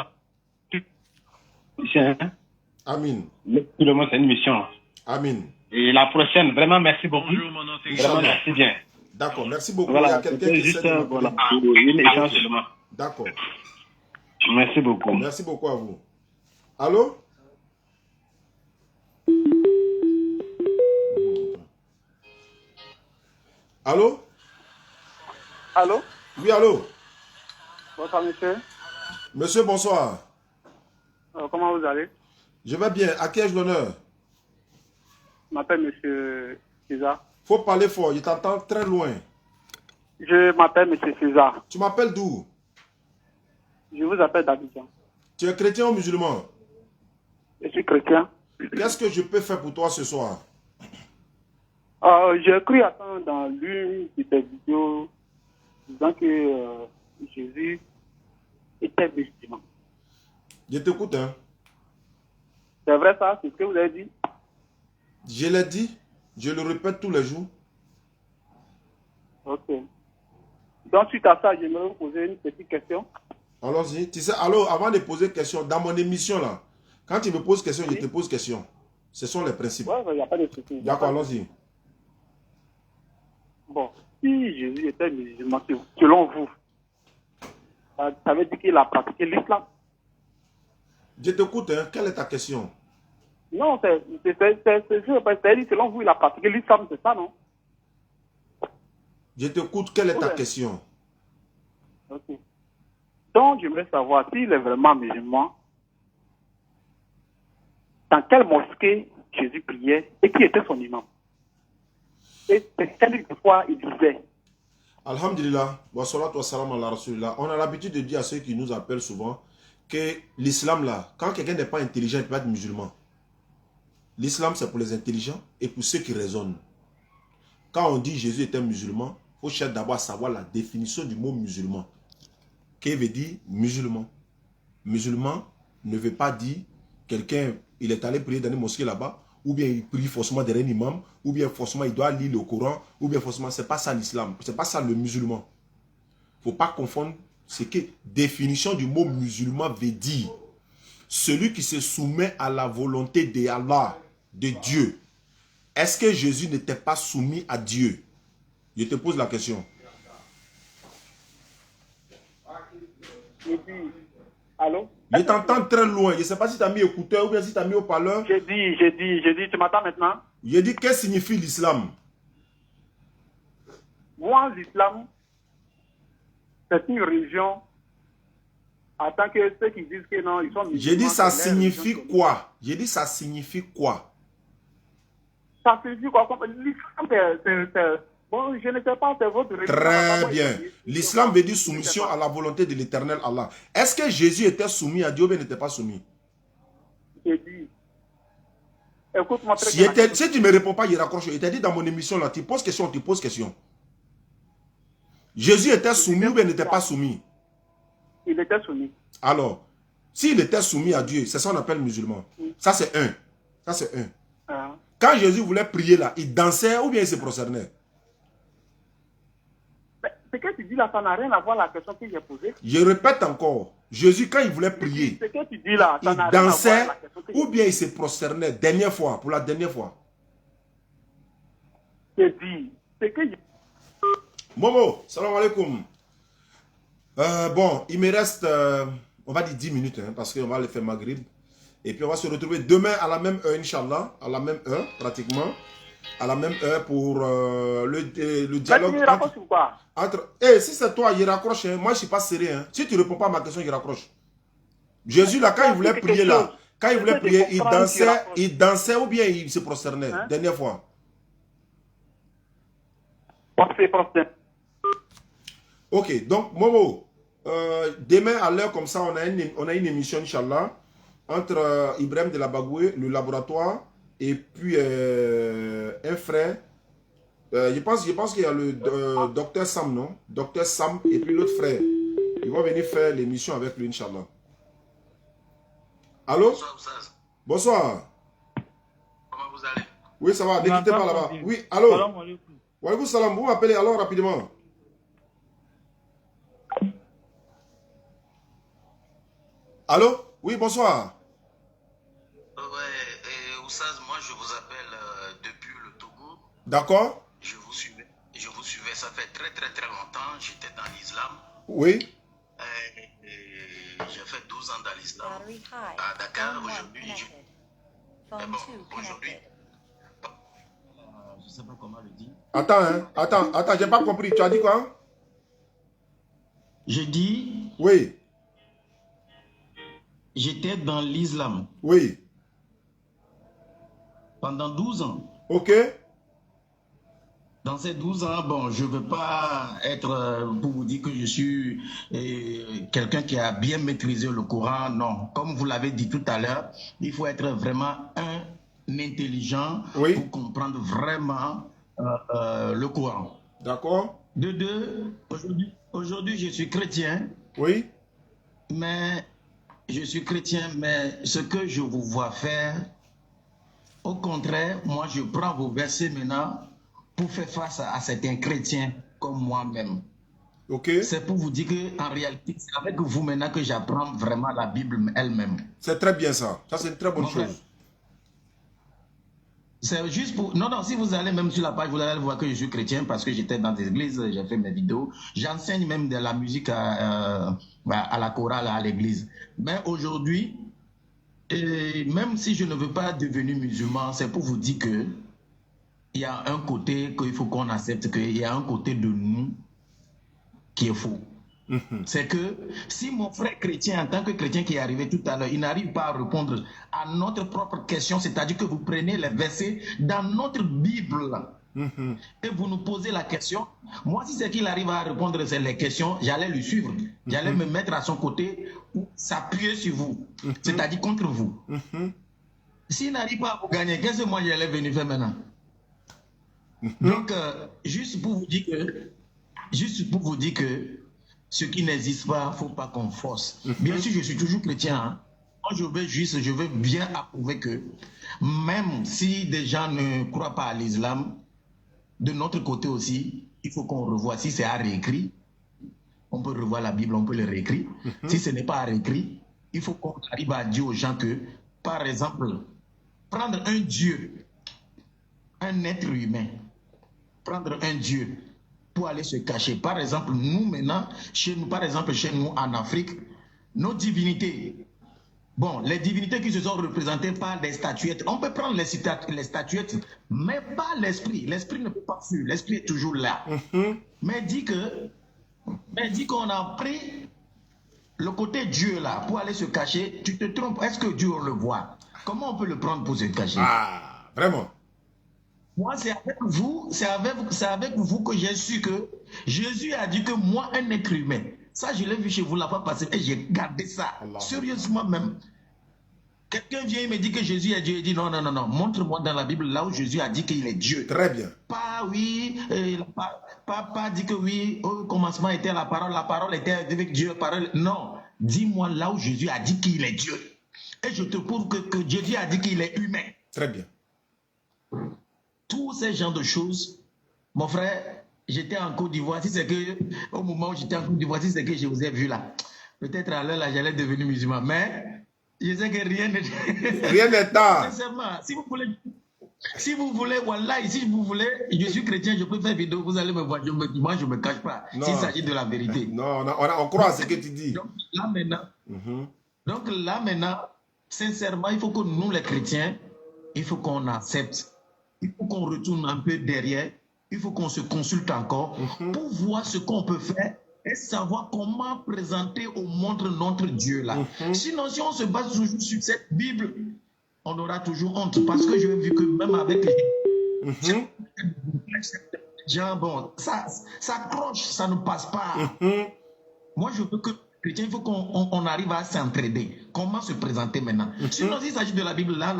Amin. Tout le monde, c'est une mission. Amin. Et la prochaine, vraiment, merci beaucoup. Bonjour, mon nom c'est Vraiment, merci bien. D'accord, merci beaucoup. Voilà, il y a quelqu'un qui juste, sait voilà, une échange seulement. D'accord. Merci beaucoup. Merci beaucoup à vous. Allô? Allô? Allô? Oui, allô? Bonsoir, monsieur. Monsieur, bonsoir. Comment vous allez? Je vais bien. À qui ai-je l'honneur? Je m'appelle monsieur César. Faut parler fort, je t'entends très loin. Je m'appelle monsieur César. Tu m'appelles d'où? Je vous appelle d'Abidjan. Tu es chrétien ou musulman? Je suis chrétien. Qu'est-ce que je peux faire pour toi ce soir? J'ai cru attendre dans l'une de tes vidéos disant que Jésus était musulman. Je t'écoute, hein. C'est vrai ça? C'est ce que vous avez dit? Je l'ai dit, je le répète tous les jours. Ok. Donc, suite à ça, j'aimerais vous poser une petite question. Allons-y. Tu sais, alors, avant de poser question, dans mon émission là, quand tu me poses question, je te pose question. Ce sont les principes. Ouais, il n'y a pas de souci. D'accord, allons-y. Bon, si Jésus était musulman, selon vous, ça veut dire qu'il a pratiqué l'islam? Je t'écoute, hein. Quelle est ta question? Non, selon vous, il a pratiqué l'islam, c'est ça, non? Je t'écoute, quelle est ta Ouais. question? Ok. Donc, j'aimerais savoir s'il est vraiment musulman, dans quelle mosquée Jésus priait et qui était son imam. Et quelle fois il disait. Alhamdulillah, wa salatu wa salam ala rasulillah. On a l'habitude de dire à ceux qui nous appellent souvent que l'islam là, quand quelqu'un n'est pas intelligent, il peut être musulman. L'islam c'est pour les intelligents et pour ceux qui raisonnent. Quand on dit Jésus était musulman, il faut chercher d'abord à savoir la définition du mot musulman. Qu'est-ce veut dire musulman? Musulman ne veut pas dire quelqu'un, il est allé prier dans une mosquée là-bas, ou bien il prie forcément derrière un imam, ou bien forcément il doit lire le Coran, ou bien forcément, c'est pas ça l'islam, c'est pas ça le musulman. Il ne faut pas confondre ce que définition du mot musulman veut dire. Celui qui se soumet à la volonté de Allah, de Dieu. Est-ce que Jésus n'était pas soumis à Dieu? Je te pose la question. J'ai dit, allô? Je t'entends très loin. Je ne sais pas si tu as mis écouteur ou bien si tu as mis haut-parleur. J'ai dit, tu m'entends maintenant? Je dis, qu'est-ce que signifie l'islam? Moi, l'islam, c'est une religion. En tant que ceux qui disent que non, ils sont musulmans. J'ai dit, ça signifie quoi? J'ai dit, ça signifie quoi? Ça signifie quoi? L'islam, c'est... Bon, je ne sais pas, c'est votre religion. Très bien. L'islam veut dire soumission à la volonté de l'éternel Allah. Est-ce que Jésus était soumis à Dieu ou bien n'était pas soumis? J'ai dit. Écoute-moi très Si bien. tu ne me réponds pas, il raccroche. Je t'ai dit dans mon émission, là, tu poses question, tu poses question. Jésus était soumis ou bien n'était pas soumis? Il était soumis. Alors, s'il était soumis à Dieu, c'est ça qu'on appelle musulman. Ça, c'est un. Ça, c'est un. Ah. Quand Jésus voulait prier là, il dansait ou bien il se prosternait? Ce que tu dis là, ça n'a rien à voir avec la question que j'ai posée. Je répète encore. Jésus, quand il voulait prier, Ce que tu dis là, ça il n'a rien à voir dansait avec la question que ou bien il se prosternait. Dernière fois, pour la dernière fois. j'ai dit. Ce que j'ai... Momo, salam alaikum. Bon, il me reste, on va dire 10 minutes, hein, parce qu'on va aller faire Maghrib. Et puis on va se retrouver demain à la même heure, Inch'Allah, à la même heure, pratiquement. À la même heure pour le dialogue entre... si c'est toi, il raccroche. Hein. Moi, je ne suis pas sérieux. Hein. Si tu ne réponds pas à ma question, il raccroche. Jésus, là, quand il voulait prier, là, quand il voulait prier, il dansait ou bien il se prosternait. Hein? Dernière fois. Ok, donc, Momo, demain à l'heure comme ça, on a une émission, Inch'Allah, entre Ibrahim de la Bagoué, le laboratoire, et puis un frère. Je pense qu'il y a le docteur Sam, non? Docteur Sam et puis l'autre frère. Ils vont venir faire l'émission avec lui, Inch'Allah. Allô? Bonsoir. Bonsoir. Comment vous allez? Oui, ça va. Ne quittez pas là-bas. Oui, allô? Wa alaikum salam. Vous m'appelez alors rapidement. Allô? Oui, bonsoir. Ouais, Oussaz, moi je vous appelle depuis le Togo. D'accord. Je vous suivais, ça fait très longtemps, j'étais dans l'islam. Oui. J'ai fait 12 ans dans l'islam. À Dakar, aujourd'hui, je ne sais pas comment le dire. Attends, j'ai pas compris. Tu as dit quoi? Je dis... Oui. J'étais dans l'islam. Oui. Pendant 12 ans. Ok. Dans ces 12 ans, bon, je ne veux pas être pour vous dire que je suis quelqu'un qui a bien maîtrisé le Coran. Non. Comme vous l'avez dit tout à l'heure, il faut être vraiment un intelligent pour comprendre vraiment le Coran. D'accord. De deux, aujourd'hui, je suis chrétien. Oui. Mais je suis chrétien, mais ce que je vous vois faire, au contraire, moi, je prends vos versets maintenant pour faire face à certains chrétiens comme moi-même. Ok. C'est pour vous dire qu'en réalité, c'est avec vous maintenant que j'apprends vraiment la Bible elle-même. C'est très bien ça. Ça, c'est une très bonne chose. C'est juste pour... Non, si vous allez même sur la page, vous allez voir que je suis chrétien parce que j'étais dans des églises, j'ai fait mes vidéos. J'enseigne même de la musique à la chorale, à l'église. Mais aujourd'hui, même si je ne veux pas devenir musulman, c'est pour vous dire que il y a un côté qu'il faut qu'on accepte, qu'il y a un côté de nous qui est faux. C'est que si mon frère chrétien, en tant que chrétien qui est arrivé tout à l'heure, il n'arrive pas à répondre à notre propre question, c'est-à-dire que vous prenez les versets dans notre Bible et vous nous posez la question, moi si c'est qu'il arrive à répondre à les questions, j'allais le suivre, j'allais me mettre à son côté pour s'appuyer sur vous, c'est-à-dire contre vous. S'il n'arrive pas à vous gagner, qu'est-ce que moi j'allais venir faire maintenant? Donc, juste pour vous dire que ce qui n'existe pas, il ne faut pas qu'on force. Bien sûr, je suis toujours chrétien. Hein. Moi, je veux bien approuver que même si des gens ne croient pas à l'islam, de notre côté aussi, il faut qu'on revoie. Si c'est à réécrit, on peut revoir la Bible, on peut le réécrire. Si ce n'est pas à réécrit, il faut qu'on arrive à dire aux gens que, par exemple, prendre un Dieu, un être humain, prendre un Dieu pour aller se cacher. Par exemple, nous maintenant, chez nous en Afrique, nos divinités, bon, les divinités qui se sont représentées par des statuettes, on peut prendre les statuettes, mais pas l'esprit. L'esprit ne peut pas fuir, l'esprit est toujours là. Mais dit qu'on a pris le côté Dieu là pour aller se cacher. Tu te trompes, est-ce que Dieu on le voit? Comment on peut le prendre pour se cacher? Ah, vraiment. Moi, c'est avec vous que j'ai su que Jésus a dit que moi, un être humain, ça je l'ai vu chez vous la fois passée et j'ai gardé ça, Allah. Sérieusement même. Quelqu'un vient et me dit que Jésus est Dieu, il dit non, montre-moi dans la Bible là où Jésus a dit qu'il est Dieu. Très bien. Pas oui, pas dit que oui, au commencement était la parole était avec Dieu, non, dis-moi là où Jésus a dit qu'il est Dieu. Et je te prouve que Jésus a dit qu'il est humain. Très bien. Tous ces genres de choses, mon frère, j'étais en Côte d'Ivoire, si c'est que, au moment où j'étais en Côte d'Ivoire, si c'est que je vous ai vu là, peut-être à l'heure là, j'allais devenir musulman, mais je sais que rien n'est... Rien n'est tard. Sincèrement, si vous voulez, voilà, si vous voulez, je suis chrétien, je peux faire vidéo, vous allez me voir, moi je ne me cache pas, s'il s'agit de la vérité. Non, on croit à ce que tu dis. Donc là maintenant, sincèrement, il faut que nous les chrétiens, il faut qu'on accepte. Il faut qu'on retourne un peu derrière, il faut qu'on se consulte encore pour voir ce qu'on peut faire et savoir comment présenter au monde notre Dieu là. Sinon, si on se base toujours sur cette Bible, on aura toujours honte parce que j'ai vu que même avec les gens, bon, ça croche, ça ne passe pas. Moi, je veux que chrétien, il faut qu'on arrive à s'entraider. Comment se présenter maintenant? Sinon, s'il s'agit de la Bible, là,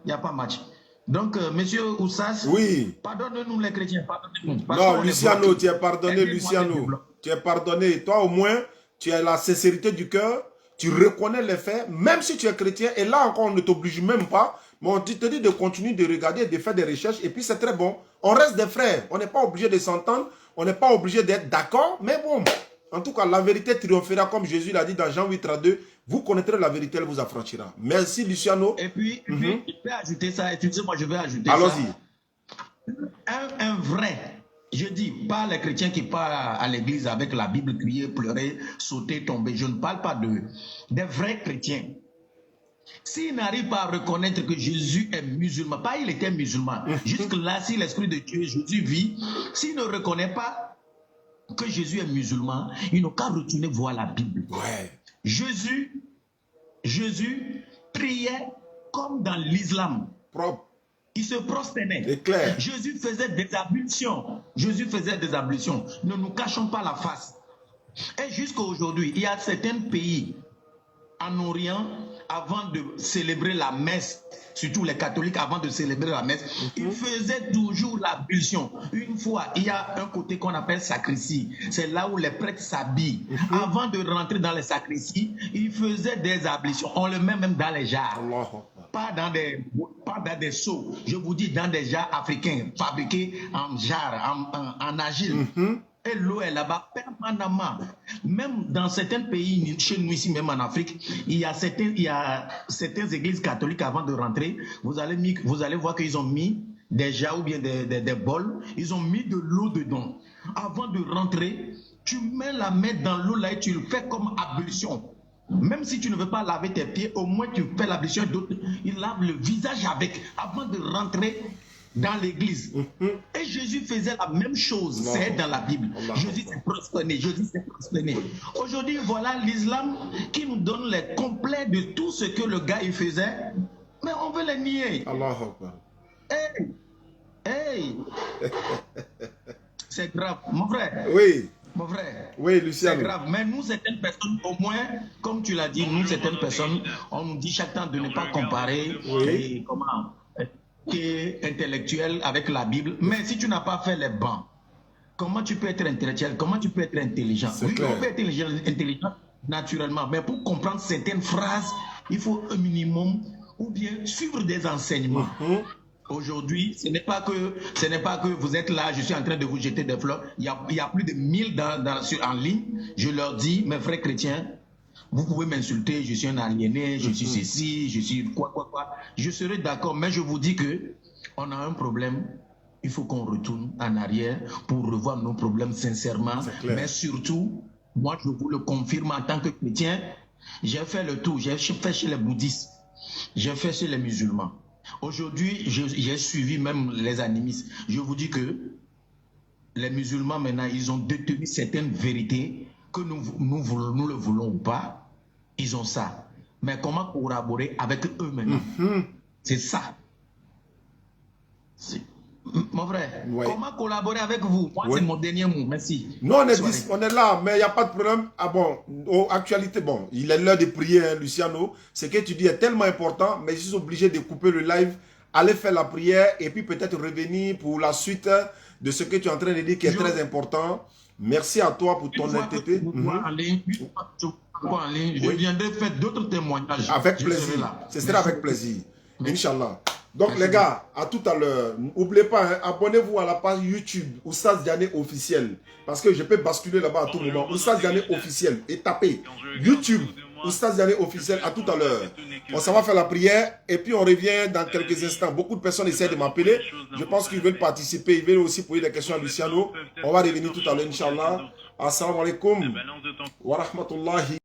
il n'y a pas match. Donc, monsieur Oussas, oui. Pardonne-nous les chrétiens, pardonnez-nous. Non, Luciano, tu es pardonné, Luciano. Tu es pardonné. Toi, au moins, tu as la sincérité du cœur, tu reconnais les faits, même si tu es chrétien, et là encore, on ne t'oblige même pas, mais on te dit de continuer de regarder, de faire des recherches, et puis c'est très bon. On reste des frères, on n'est pas obligé de s'entendre, on n'est pas obligé d'être d'accord, mais bon, en tout cas, la vérité triomphera, comme Jésus l'a dit dans Jean 8:32. Vous connaîtrez la vérité, elle vous affranchira. Merci, Luciano. Et puis, je vais ajouter ça. Et tu sais, moi, je vais ajouter ça. Allons-y. Un vrai, je dis, pas les chrétiens qui partent à l'église avec la Bible, crier, pleurer, sauter, tomber. Je ne parle pas d'eux. Des vrais chrétiens. S'ils n'arrivent pas à reconnaître que Jésus est musulman, pas il était musulman. Jusque-là, si l'Esprit de Dieu, Jésus vit, s'il ne reconnaît pas que Jésus est musulman, ils n'ont qu'à retourner voir la Bible. Ouais. Jésus priait comme dans l'islam. Propre. Il se prosternait. Jésus faisait des ablutions. Ne nous cachons pas la face. Et jusqu'à aujourd'hui, il y a certains pays en Orient, avant de célébrer la messe, surtout les catholiques, avant de célébrer la messe, ils faisaient toujours l'ablution. Une fois, il y a un côté qu'on appelle sacristie. C'est là où les prêtres s'habillent. Avant de rentrer dans les sacristies, ils faisaient des ablutions. On le met même dans les jarres. Pas dans des seaux. Je vous dis dans des jarres africains, fabriqués en jarres, en argile. Et l'eau est là-bas permanemment. Même dans certains pays, chez nous ici, même en Afrique, il y a certaines églises catholiques avant de rentrer. Vous allez voir qu'ils ont mis des jarres ou bien des bols. Ils ont mis de l'eau dedans. Avant de rentrer, tu mets la main dans l'eau là et tu le fais comme ablution. Même si tu ne veux pas laver tes pieds, au moins tu fais l'ablution. D'autres, ils lavent le visage avec avant de rentrer dans l'église. Et Jésus faisait la même chose. C'est dans la Bible. Jésus s'est prosterné. Aujourd'hui, voilà l'islam qui nous donne les complets de tout ce que le gars il faisait. Mais on veut les nier. Hey. C'est grave. Mon frère. Oui. Mon frère. Oui, Luciano. C'est grave. Mais nous, certaines personnes, au moins, comme tu l'as dit, nous, certaines personnes, on nous dit chaque temps de ne pas comparer. Et comment intellectuel avec la Bible, mais si tu n'as pas fait les bancs, comment tu peux être intellectuel, comment tu peux être intelligent? Oui, on peut être intelligent naturellement, mais pour comprendre certaines phrases, il faut un minimum ou bien suivre des enseignements. Aujourd'hui, ce n'est pas que vous êtes là, je suis en train de vous jeter des fleurs. Il y a plus de 1000 en ligne. Je leur dis, mes frères chrétiens, vous pouvez m'insulter, je suis un aliéné, je suis ceci, je suis quoi. Je serai d'accord, mais je vous dis que on a un problème il faut qu'on retourne en arrière pour revoir nos problèmes sincèrement. Mais surtout, moi, je vous le confirme en tant que chrétien, j'ai fait le tour, j'ai fait chez les bouddhistes, j'ai fait chez les musulmans. Aujourd'hui, j'ai suivi même les animistes. Je vous dis que les musulmans, maintenant, ils ont détenu certaines vérités que nous le voulons ou pas. Ils ont ça. Mais comment collaborer avec eux maintenant? C'est ça. Mon frère, comment collaborer avec vous? Moi, c'est mon dernier mot. Merci. Non, on est là, mais il n'y a pas de problème. Ah bon, actualité, bon, il est l'heure de prier, hein, Luciano. Ce que tu dis est tellement important, mais je suis obligé de couper le live, aller faire la prière et puis peut-être revenir pour la suite de ce que tu es en train de dire qui est très important. Merci à toi pour ton honnêteté. Je viendrai faire d'autres témoignages. Avec plaisir. Ce sera avec plaisir. Inch'Allah. Donc les gars, à tout à l'heure. N'oubliez pas, hein, abonnez-vous à la page YouTube Oustaz Diané officiel. Parce que je peux basculer là-bas à tout moment. Oustaz Diané officiel. Et tapez YouTube Oustaz Diané officiel. À tout à l'heure. On s'en va faire la prière et puis on revient dans quelques instants. Beaucoup de personnes essaient de m'appeler. Je pense qu'ils veulent participer. Ils veulent aussi poser des questions à Luciano. On va revenir tout à l'heure, Inch'Allah. Assalamu alaikum wa rahmatullahi.